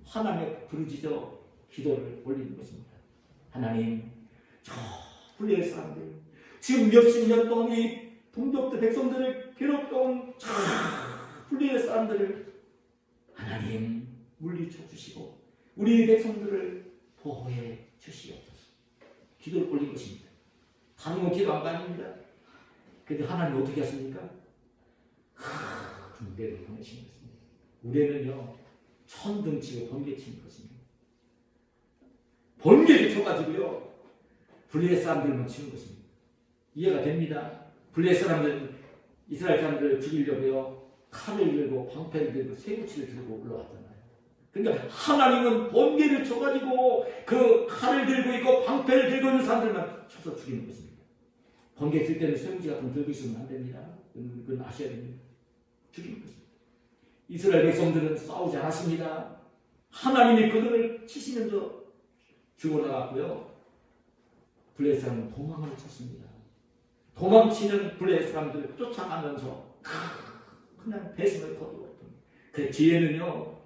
하나님의 부르짖어 기도를 올리는 것입니다. 하나님, 저 블레셋 사람들 지금 몇십 년 동안 이 동족들 백성들을 괴롭혀온 저 블레셋 사람들을 하나님 물리쳐 주시고 우리 백성들을 보호해 주시옵소서. 기도를 올린 것입니다. 다른 건 기도 안 받습니다. 그런데 하나님 어떻게 하십니까? 군대를 보내신 것입니다. 우리는요 천둥치고 번개치는 것입니다. 번개를 쳐가지고요 블레셋 사람들만 치는 것입니다. 이해가 됩니다. 블레셋 사람들은 이스라엘 사람들을 죽이려고요 칼을 들고 방패를 들고 쇠구치를 들고 올라왔잖아요. 그러니까 하나님은 번개를 쳐가지고 그 칼을 들고 있고 방패를 들고 있는 사람들만 쳐서 죽이는 것입니다. 번개 칠 때는 쇠구치 같은 거 들고 있으면 안 됩니다. 그건 아셔야 됩니다. 죽인 것입니다. 이스라엘 백성들은 싸우지 않았습니다. 하나님이 그들을 치시면서 죽어나갔고요. 블레셋 사람은 도망을 쳤습니다. 도망치는 블레셋 사람들을 쫓아가면서 그냥 배신을 거두었던. 그 뒤에는요,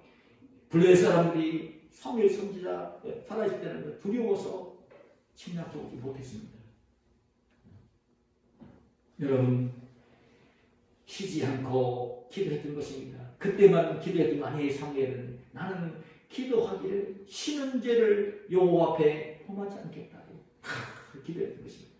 블레셋 사람들이 사무엘 선지자 살아있을 때는 두려워서 침략도 오지 못했습니다. 여러분, 쉬지 않고 기도했던 것입니다. 그때만 기도했던 아내의 사무엘은 나는 기도하기를 쉬는 죄를 여호와 앞에 범하지 않겠다. 기도했던 것입니다.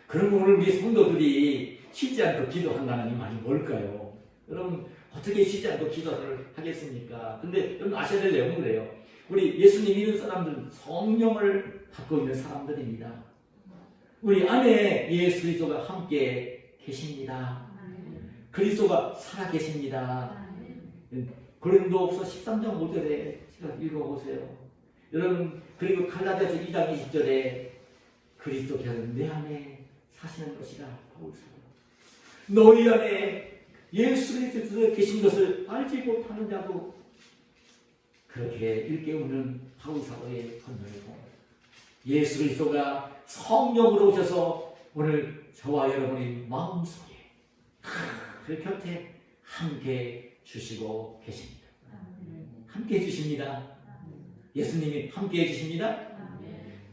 그럼 오늘 우리 성도들이 쉬지 않고 기도한다는 이 말이 뭘까요? 여러분, 어떻게 쉬지 않고 기도를 하겠습니까? 근데 여러분 아셔야 될 내용은 그래요. 우리 예수님 믿는 사람들은 성령을 갖고 있는 사람들입니다. 우리 안에 예수 그리스도가 함께 계십니다. 그리스도가 살아 계십니다. 고린도후서 13장 5절에 읽어보세요. 여러분, 그리고 갈라디아서 2장 20절에 그리스도께서 내 안에 사시는 것이라 바울 사도. 너희 안에 예수 그리스도께서 계신 것을 알지 못하느냐고 그렇게 일깨우는 바울 사도의 권면이고, 예수 그리스도가 성령으로 오셔서 오늘 저와 여러분의 마음속에 그 곁에 함께 주시고 계십니다. 함께 해주십니다. 예수님이 함께 해주십니다.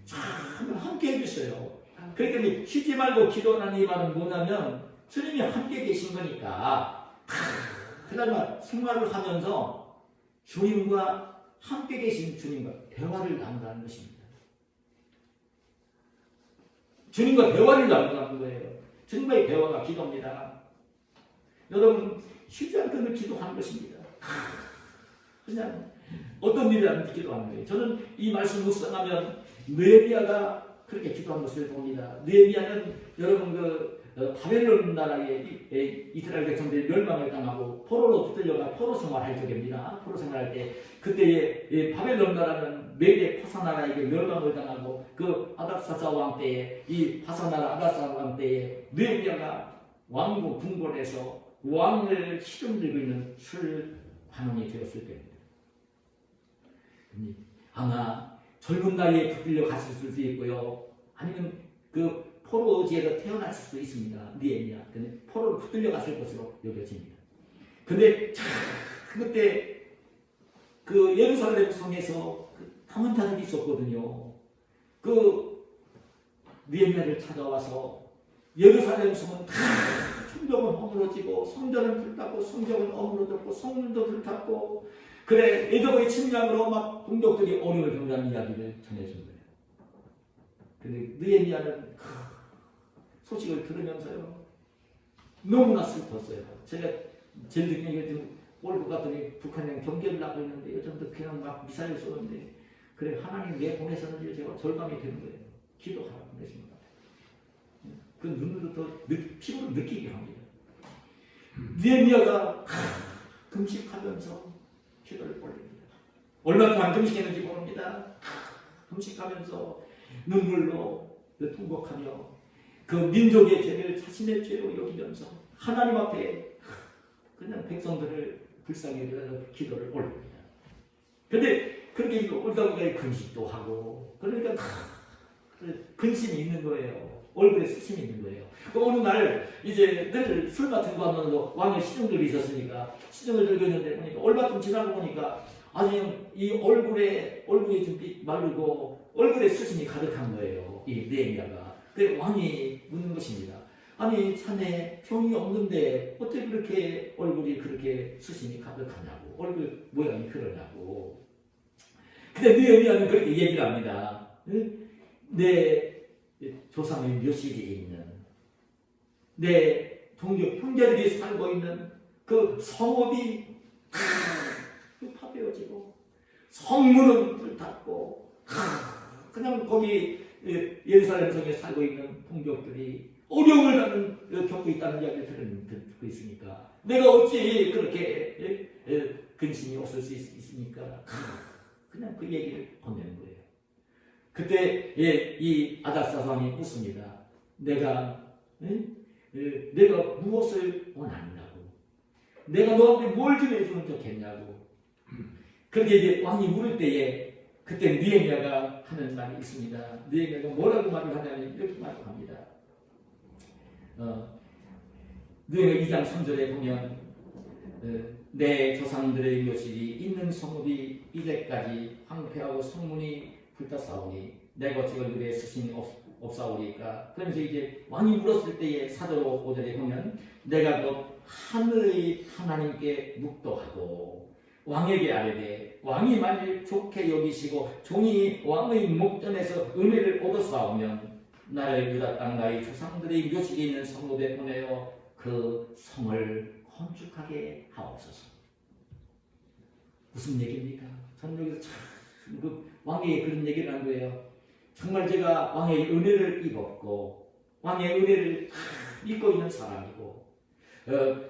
참 함께 해주셔요. 그러니까 쉬지 말고 기도하는 이 말은 뭐냐면 주님이 함께 계신 거니까 그다음에 생활을 하면서 주님과 함께 계신 주님과 대화를 나눈다는 것입니다. 주님과 대화를 나눈다는 거예요. 주님과의 대화가 기도입니다. 여러분, 쉬지 않고 기도하는 것입니다. 그냥 어떤 일이 하는지 기도하는 거예요. 저는 이 말씀 묵상하면 느헤미야가 그렇게 기도한 것을 봅니다. 느헤미야는 여러분 바벨론 나라의 이스라엘 백성들이 멸망을 당하고 포로로 붙들려가 포로 생활할 적입니다. 포로 생활할 때 그때의 바벨론 나라는 메대 파사 나라에게 멸망을 당하고 그 아닥사사 왕 때에 이 파사 나라 아닥사사 왕 때에 느헤미야가 왕국 궁궐에서 왕을 시름 들고 있는 술 관원이 되었을 때입니다. 아마 젊은 나이에 붙들려 갔을 수도 있고요. 아니면 그 포로지에서 태어났을 수도 있습니다. 느헤미야. 근데 포로로 붙들려 갔을 것으로 여겨집니다. 근데 그때 그 예루살렘 성에서 그 강한 자들이 있었거든요. 그 느헤미야를 찾아와서 예루살렘 성은 다 성벽은 허물어지고 성전은 불탔고 성벽은 어물어졌고 성문도 불탔고 그래 에도의 침략으로 막 동족들이 어려움을 겪는 이야기를 전해준 거예요. 근데 느헤미야는 소식을 들으면서요 너무나 슬펐어요. 제가 제일 느끼는 게 올 것 같더니 북한이랑 경계를 하고 있는데 요즘도 그냥 막 미사일 쏘는데 그래 하나님 왜 보내셨는지 제가 절감이 되는 거예요. 기도하라고 보내신 것 같아요. 그 눈으로 더 피부로 느끼게 합니다. 느헤미야가 금식하면서 기도를 올립니다. 얼마 동안 금식했는지 모릅니다. 금식하면서 눈물로 통곡하며 그 민족의 죄를 자신의 죄로 여기면서 하나님 앞에 그냥 백성들을 불쌍히 여기면서 기도를 올립니다. 근데 그렇게 올다 보니까 금식도 하고 그러니까 근심이 있는 거예요. 얼굴에 수심이 있는 거예요. 어느 날 이제 늘 술 같은 거 하면서 왕의 시중들이 있었으니까 시중을 들고 있는데 보니까 얼마 좀 지나고 보니까 아주 이 얼굴이 좀 마르고 얼굴에 수심이 가득한 거예요. 이 느헤미야가. 그래서 왕이 묻는 것입니다. 아니 자네 병이 없는데 어떻게 그렇게 얼굴이 그렇게 수심이 가득하냐고 얼굴 모양이 그러냐고. 근데 느헤미야는 그렇게 얘기를 합니다. 내 조상의 묘실에 있는 내 동족 형제들이 살고 있는 그 성읍이 파괴해지고 성문은 불탔고 그냥 거기 예루살렘 성에 살고 있는 동족들이 어려움을 겪고 있다는 이야기를 듣고 있으니까 내가 어찌 그렇게 근심이 없을 수 있습니까? 그냥 그 얘기를 건네는 거예요. 그때 이 아닥사스 왕이 묻습니다. 내가 내가 무엇을 원하느냐고, 내가 너한테 뭘 좀 해주면 좋겠냐고. 그렇게 이제 왕이 물을 때에 그때 느헤미야가 하는 말이 있습니다. 느헤미야가 뭐라고 말을 하냐면 이렇게 말을 합니다. 느헤미야 2장 3절에 보면 내 조상들의 묘실이 있는 성읍이 이제까지 황폐하고 성문이 불타싸우니 내 거책을 그에 쓰신 없사오리까. 그러면서 이제 왕이 물었을 때에 4절 5절에 보면 내가 곧 하늘의 하나님께 묵도하고 왕에게 아뢰되 왕이 만일 좋게 여기시고 종이 왕의 목전에서 은혜를 얻어싸우면 나를 유다 땅 나의 조상들의 묘실에 있는 성읍에 보내어 그 성을 건축하게 하옵소서. 무슨 얘기입니까? 저는 여기서 참 그 왕에게 그런 얘기를 한 거예요. 정말 제가 왕의 은혜를 입었고 왕의 은혜를 입고 있는 사람이고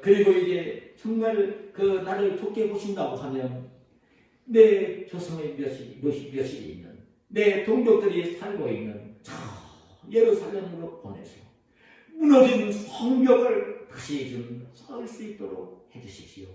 그리고 이제 정말 그 나를 좋게 보신다고 하면 내 조상의 묘실에 있는 내 동족들이 살고 있는 저 예루살렘으로 보내서 무너진 성벽을 다시 좀 세울 수 있도록 해주십시오.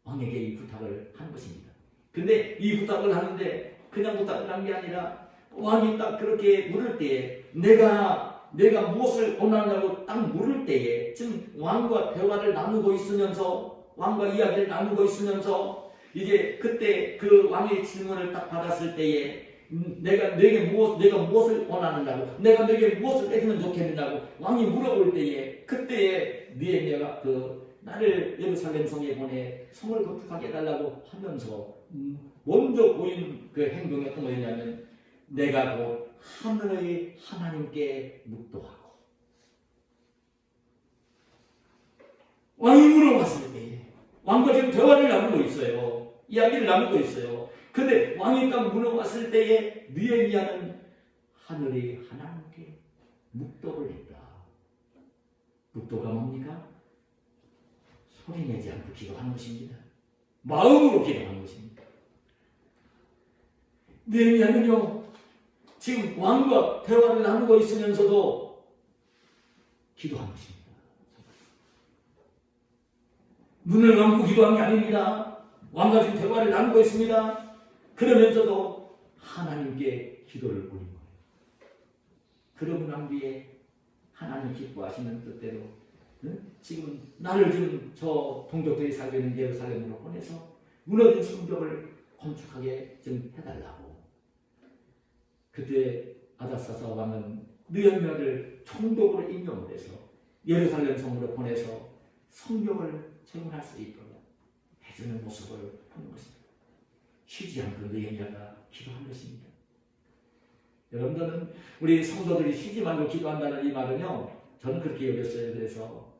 왕에게 이 부탁을 한 것입니다. 근데 이 부탁을 하는데 그냥 부탁을 한 게 아니라 왕이 딱 그렇게 물을 때에 내가 무엇을 원하냐고 딱 물을 때에 지금 왕과 대화를 나누고 있으면서 왕과 이야기를 나누고 있으면서 이제 그때 그 왕의 질문을 딱 받았을 때에 내가 무엇을 원하느냐고 내가 내게 무엇을 해주면 좋겠느냐고 왕이 물어볼 때에 그때에 느헤미야가 나를 예루살렘 성에 보내 성을 건축하게 해달라고 하면서 먼저 보인 그 행동이 어떤 거였냐면 내가 곧 하늘의 하나님께 묵도하고 왕이 물어봤을 때 왕과 지금 대화를 나누고 있어요. 이야기를 나누고 있어요. 근데 왕이 딱 물어봤을 때에 느헤미야는 하늘의 하나님께 묵도를 했다. 묵도가 뭡니까? 소리내지 않고 기도하는 것입니다. 마음으로 기도하는 것입니다. 느헤미야는요 지금 왕과 대화를 나누고 있으면서도 기도한 것입니다. 눈을 감고 기도한 게 아닙니다. 왕과 지금 대화를 나누고 있습니다. 그러면서도 하나님께 기도를 올린 거예요. 그러고 난 뒤에 하나님 기뻐하시는 뜻대로 지금 나를 지금 저 동족들이 살고 있는 예루살렘으로 보내서 무너진 성벽을 건축하게 좀 해달라고. 그때 아다사사 왕은 느헤미야를 총독으로 임명을 해서 예루살렘 성으로 보내서 성벽을 재건할 수 있도록 해주는 모습을 보는 것입니다. 쉬지 않고 느헤미야가 기도한 것입니다. 여러분들은 우리 성도들이 쉬지 말고 기도한다는 이 말은요 저는 그렇게 여겼어요. 그래서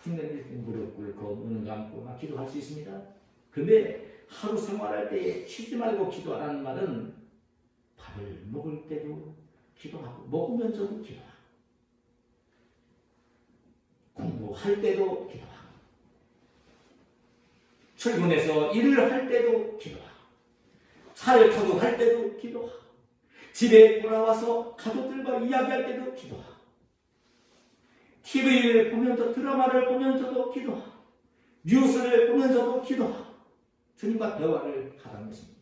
중간에 무릎 꿇고 눈 감고 막 기도할 수 있습니다. 근데 하루 생활할 때 쉬지 말고 기도하라는 말은 밥을 먹을 때도 기도하고 먹으면서도 기도하고 공부할 때도 기도하고 출근해서 일을 할 때도 기도하고 차를 타고 갈 때도 기도하고 집에 돌아와서 가족들과 이야기할 때도 기도하고 TV를 보면서 드라마를 보면서도 기도하고 뉴스를 보면서도 기도하고 주님과 대화를 하라는 것입니다.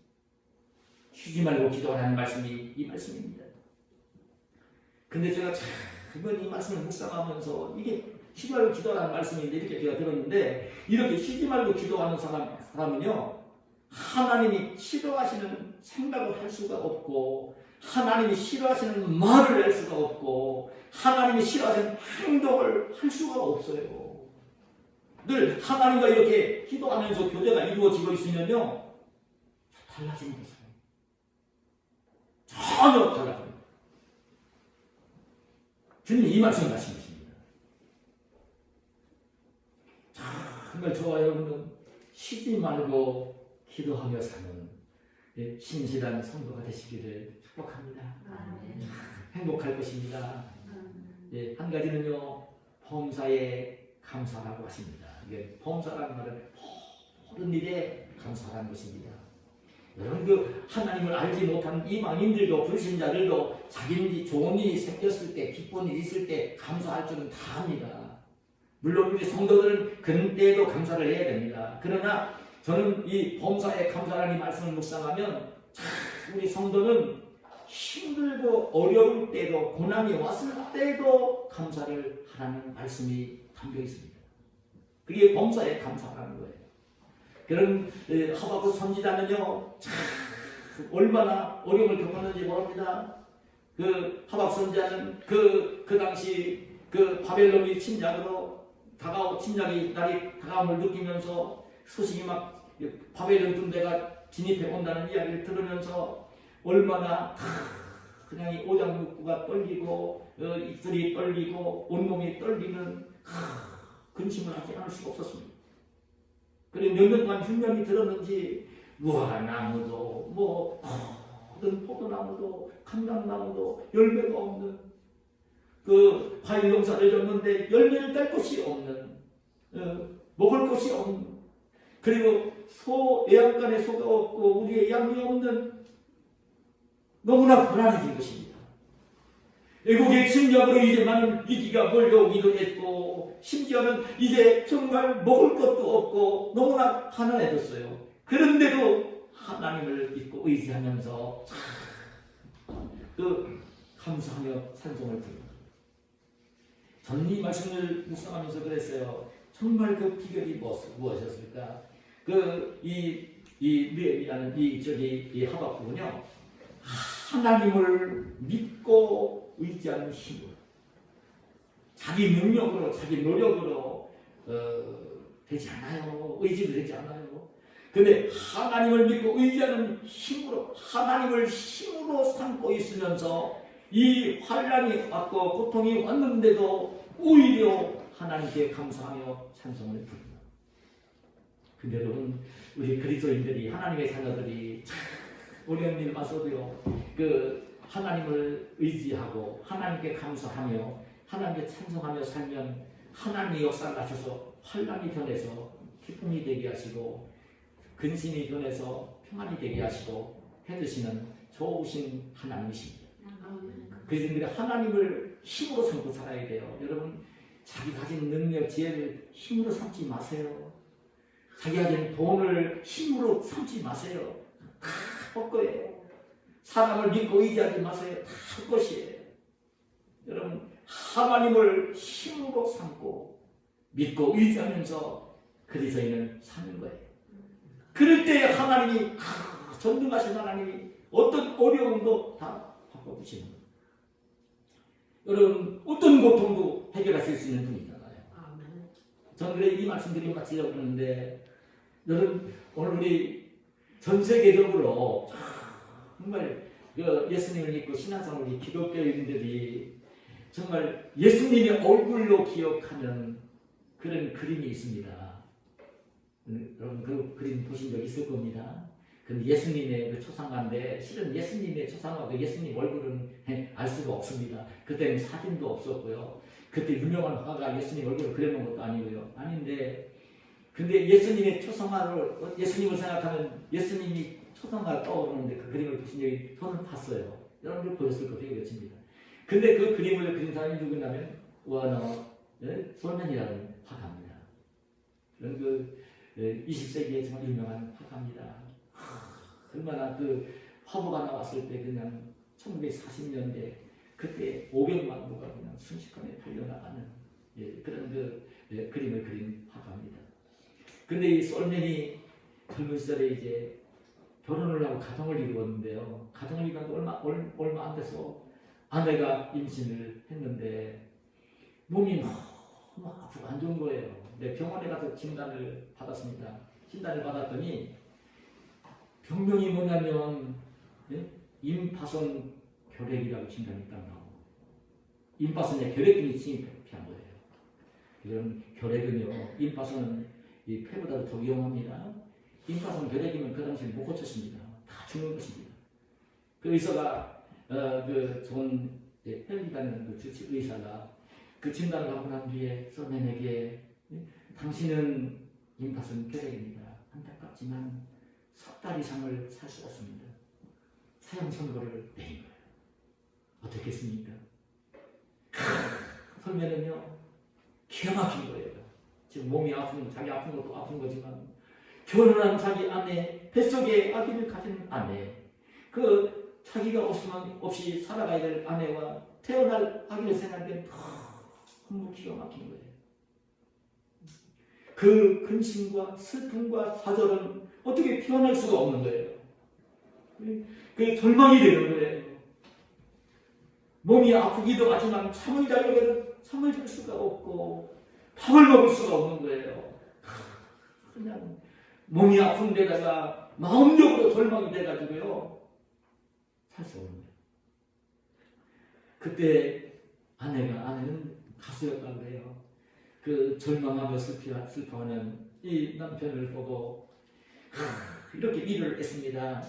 쉬지 말고 기도하라는 말씀이 이 말씀입니다. 근데 제가 이번 이 말씀을 묵상하면서 이게 쉬지 말고 기도하라는 말씀인데 이렇게 제가 들었는데 이렇게 쉬지 말고 기도하는 사람은요 하나님이 싫어하시는 생각을 할 수가 없고 하나님이 싫어하시는 말을 할 수가 없고 하나님이 싫어하시는 행동을 할 수가 없어요. 늘 하나님과 이렇게 기도하면서 교제가 이루어지고 있으면요 달라지는 거죠. 전혀 달라집니다. 주님이 이 말씀을 하신 것입니다. 정말 저와 여러분은 쉬지 말고 기도하며 사는 신실한 성도가 되시기를 축복합니다. 행복할 것입니다. 한 가지는요 범사에 감사라고 하십니다. 이게 범사라는 말은 모든 일에 감사라는 것입니다. 여러분 그 하나님을 알지 못한 이방인들도 불신자들도 자기 좋은 일이 생겼을 때 기쁜 일이 있을 때 감사할 줄은 다 압니다. 물론 우리 성도들은 그때도 감사를 해야 됩니다. 그러나 저는 이 범사에 감사라는 이 말씀을 묵상하면 우리 성도는 힘들고 어려울 때도 고난이 왔을 때도 감사를 하라는 말씀이 담겨 있습니다. 그게 범사에 감사라는 거예요. 그런 하박국 선지자는요 얼마나 어려움을 겪었는지 모릅니다. 그 하박국 선지자는 그 당시 그 바벨론이 침략이 날이 다가옴을 느끼면서 소식이 막 바벨론 군대가 진입해 온다는 이야기를 들으면서 얼마나 그냥 이 오장육부가 떨리고 입술이 떨리고 온몸이 떨리는 근심을 하지 않을 수가 없었습니다. 그리고 몇 년 동안 흉년이 들었는지 무화나무도 어떤 포도나무도 감람나무도 열매가 없는 그 과일 농사를 졌는데 열매를 딸 곳이 없는 먹을 곳이 없는 그리고 애양간에 소가 없고 우리의 양이 없는 너무나 불안해진 것입니다. 애국의 침략으로 이제 많은 위기가 몰려오기도 했고 심지어는 이제 정말 먹을 것도 없고 너무나 가난해졌어요. 그런데도 하나님을 믿고 의지하면서 그 감사하며 찬송을 부릅니다. 저는 이 말씀을 묵상하면서 그랬어요. 정말 그 비결이 무엇이었을까? 이 느헤미야는 이 하박국은요 하나님을 믿고 의지하는 힘으로 자기 능력으로 자기 노력으로 되지 않아요. 의지도 되지 않아요. 근데 하나님을 믿고 의지하는 힘으로 하나님을 힘으로 삼고 있으면서 이 환난이 왔고 고통이 왔는데도 오히려 하나님께 감사하며 찬송을 부릅니다. 근데 여러분 우리 그리스도인들이 하나님의 자녀들이 어려운 일 와서도요 그 하나님을 의지하고 하나님께 감사하며 하나님께 찬송하며 살면 하나님의 역사를 하셔서 환난이 변해서 기쁨이 되게 하시고 근심이 변해서 평안이 되게 하시고 해주시는 좋으신 하나님이십니다. 그래서 우리가 하나님을 힘으로 삼고 살아야 돼요. 여러분 자기 가진 능력, 지혜를 힘으로 삼지 마세요. 자기 가진 돈을 힘으로 삼지 마세요. 다 헛거예요. 사람을 믿고 의지하지 마세요. 다 헛것이에요. 여러분 하나님을 힘으로 삼고 믿고 의지하면서 그리스도인은 사는 거예요. 그럴 때 하나님이 전능하신 하나님이 어떤 어려움도 다 바꿔주시는 거예요. 여러분 어떤 고통도 해결하실 수 있는 분이잖아요. 저는 그래 이 말씀드리고 마치려고 하는데 여러분 오늘 우리 전 세계적으로 정말 예수님을 믿고 신앙생활 우리 기독교인들이 정말 예수님의 얼굴로 기억하는 그런 그림이 있습니다. 여러분 그 그림 보신 적 있을 겁니다. 근데 예수님의 그 초상화인데 실은 예수님의 초상화 그 예수님 얼굴은 알 수가 없습니다. 그때는 사진도 없었고요. 그때 유명한 화가 예수님 얼굴을 그려놓은 것도 아니고요. 아닌데 근데 예수님의 초상화를 예수님을 생각하면 예수님이 초상화가 떠오르는데 그 그림을 보신 적이 저는 봤어요. 여러분들 보셨을 거예요. 여칩니다. 근데 그 그림을 그린 사람이 누구냐면 워너 솔맨이라는 화가입니다. 그 20세기에 정말 유명한 화가입니다. 얼마나 그 화보가 나왔을 때 그냥 1940년대 그때 500만 부가 그냥 순식간에 팔려나가는 그런 그림을 그린 화가입니다. 근데 이 솔맨이 젊은 시절에 이제 결혼을 하고 가정을 이루었는데요. 가정을 이루었는데 얼마 안 돼서 아내가 임신을 했는데 몸이 너무 아프고 안 좋은 거예요. 근데 병원에 가서 진단을 받았습니다. 진단을 받았더니 병명이 뭐냐면 임파선 결핵이라고 진단이 딱 나오고 임파선에 결핵균이 침입한 거예요. 이런 결핵은요 임파선은 이 폐보다도 더 위험합니다. 임파선 결핵이면 그 당시에 못 고쳤습니다. 다 죽는 것입니다. 그 의사가 그 좋은 헬리라는 그 주치 의사가 그 진단을 하고 난 뒤에 솔맨에게 당신은 임파선 결핵입니다. 안타깝지만 석 달 이상을 살 수 없습니다. 사형 선고를 내린 거예요. 어떻겠습니까? 설면은요 기가 막힌 거예요. 지금 몸이 아픈 자기 아픈 것도 아픈 거지만 결혼한 자기 아내, 뱃속에 아기를 가진 아내, 그 자기가 없이 살아가야 될 아내와 태어날 아기를 생각하면 너무 기가 막힌 거예요. 그 근심과 슬픔과 좌절은 어떻게 표현할 수가 없는 거예요. 그 절망이 되는 거예요. 몸이 아프기도 하지만 잠을 자려면 잠을 잘 수가 없고 밥을 먹을 수가 없는 거예요. 그냥 몸이 아픈 데다가 마음적으로 절망이 돼가지고요 살 수 없는 거예요. 그때 아내는 가수였다고 그래요. 그 절망하며 슬퍼하는 이 남편을 보고 이렇게 위로를 했습니다.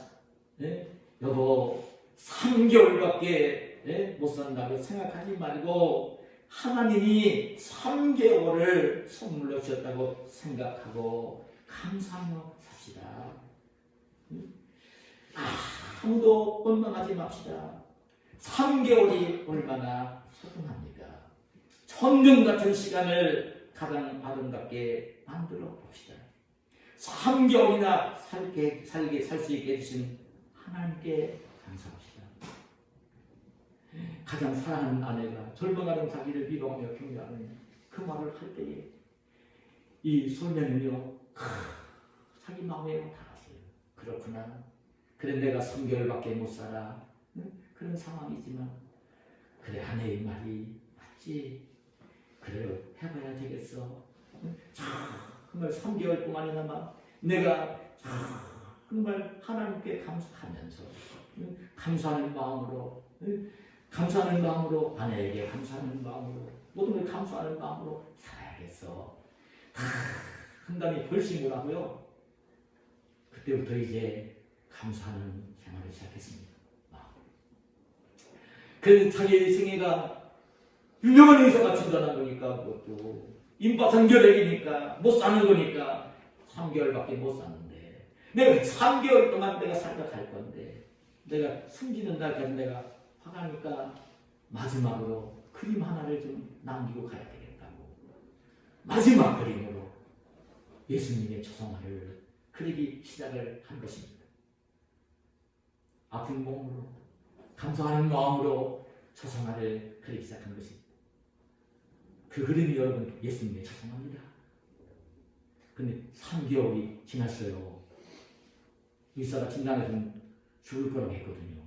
네? 여보 3개월밖에 못 산다고 생각하지 말고 하나님이 3개월을 선물로 주셨다고 생각하고 감사하며 삽시다. 아무도 원망하지 맙시다. 3개월이 얼마나 소중합니까? 천년 같은 시간을 가장 아름답게 만들어 봅시다. 3개월이나 살 수 있게 해주신 하나님께 감사합시다. 가장 사랑하는 아내가 절망하는 자기를 위로하며 격려하는 그 말을 할 때에 이 소년은요 자기 마음에 닿았어요. 그렇구나. 그래 내가 3개월밖에 못 살아. 그런 상황이지만 그래 아내의 말이 맞지. 그래 해봐야 되겠어. 정말 3개월 동안이나마 내가 정말 하나님께 감사하면서 감사하는 마음으로 아내에게 감사하는 마음으로 모든 걸 감사하는 마음으로 살아야겠어. 한담이 결심을 하고요. 그때부터 이제 감사하는 생활을 시작했습니다. 그 자기의 생애가 유명한 의사가 진단한 거니까 그것도 임파선결핵이니까 못 사는 거니까 3개월밖에 못 사는데 내가 3개월 동안 내가 살다 갈 건데 내가 숨지는 날까지 내가 화가니까 마지막으로 그림 하나를 좀 남기고 가야 되겠다고 마지막 그림으로 예수님의 초상화를 그리기 시작을 한 것입니다. 아픈 몸으로 감사하는 마음으로 초상화를 그리기 시작한 것입니다. 그 그림이 여러분 예수님의 초상화입니다. 근데 3개월이 지났어요. 의사가 진단해서는 죽을 거라고 했거든요.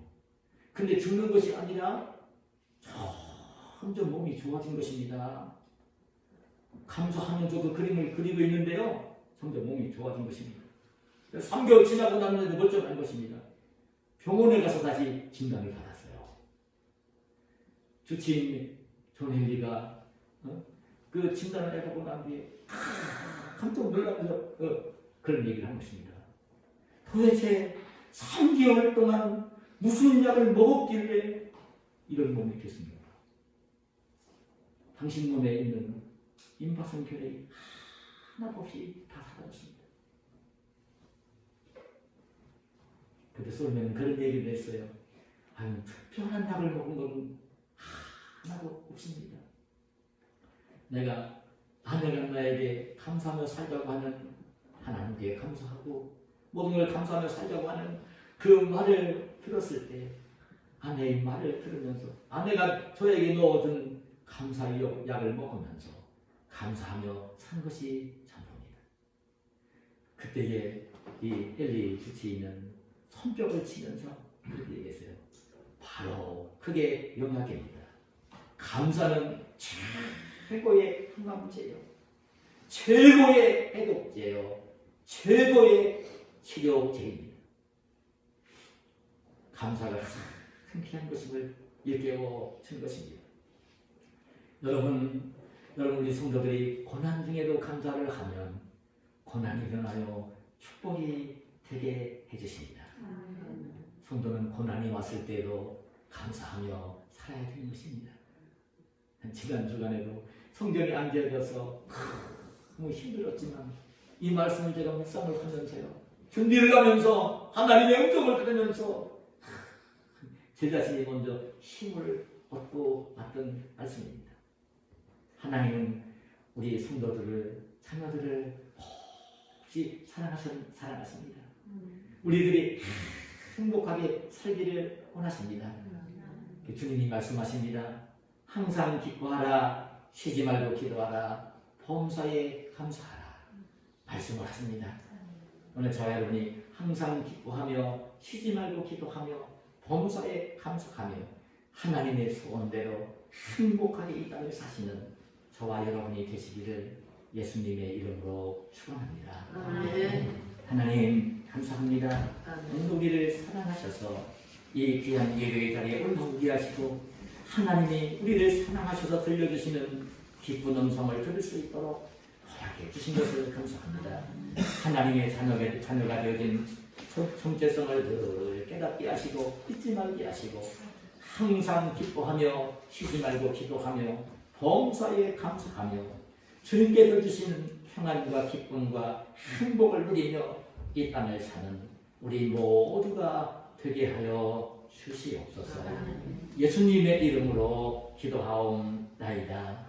근데 죽는 것이 아니라 점점 몸이 좋아진 것입니다. 감사하면서 그 그림을 그리고 있는데요. 점점 몸이 좋아진 것입니다. 3개월 지나고 나면 멀쩡한 것입니다. 병원에 가서 다시 진단을 받았어요. 주치의 존 헨리가 그 진단을 해보고 난 뒤에 깜짝 놀라면서 그런 얘기를 한 것입니다. 도대체 3개월 동안 무슨 약을 먹었길래 이런 몸이 됐습니까? 당신 몸에 있는 임파선 결핵이 하나도 없이 다 사라졌습니다. 그때 솔맨은 그런 얘기를 했어요. 특별한 약을 먹은 건 하나도 없습니다. 내가 아내가 나에게 감사하며 살자고 하는 하나님께 감사하고 모든 걸 감사하며 살자고 하는 그 말을 들었을 때 아내의 말을 들으면서 아내가 저에게 넣어준 감사의 약을 먹으면서 감사하며 산 것이 전부입니다. 그때에 이 엘리 주치의는 손뼉을 치면서 그렇게 얘기했어요. 바로 그게 영약입니다. 감사는 최고의 항암제요, 최고의 해독제요, 최고의 치료제입니다. 감사가 흔쾌한 것임을 일깨워준 것입니다. 여러분 우리 성도들이 고난 중에도 감사를 하면 고난이 변하여 축복이 되게 해주십니다. 성도는 고난이 왔을 때에도 감사하며 살아야 되는 것입니다. 지난주간에도 성경이 안 지어져서 너무 힘들었지만 이 말씀을 제가 묵상을 하면서요 준비를 하면서 하나님의 음성을 들으면서 제 자신이 먼저 힘을 얻고 왔던 말씀입니다. 하나님은 우리 성도들을, 자녀들을 몹시 사랑하십니다. 우리들이 행복하게 살기를 원하십니다. 주님이 말씀하십니다. 항상 기뻐하라, 쉬지 말고 기도하라, 범사에 감사하라 말씀을 하십니다. 오늘 저와 여러분이 항상 기뻐하며 쉬지 말고 기도하며 범사에 감사하며 하나님의 소원대로 행복하게 이 땅을 사시는 저와 여러분이 되시기를 예수님의 이름으로 축원합니다. 하나님 감사합니다. 우리를 사랑하셔서 이 귀한 예배의 자리에 올라오게 하시고 하나님이 우리를 사랑하셔서 들려주시는 기쁜 음성을 들을 수 있도록 허락해 주신 것을 감사합니다. 하나님의 자녀가 되어진 정체성을 늘 깨닫게 하시고 잊지 말게 하시고 항상 기뻐하며 쉬지 말고 기도하며 범사에 감사하며 주님께서 주시는 평안과 기쁨과 행복을 누리며 이 땅을 사는 우리 모두가 되게 하여 주시옵소서. 예수님의 이름으로 기도하옵나이다.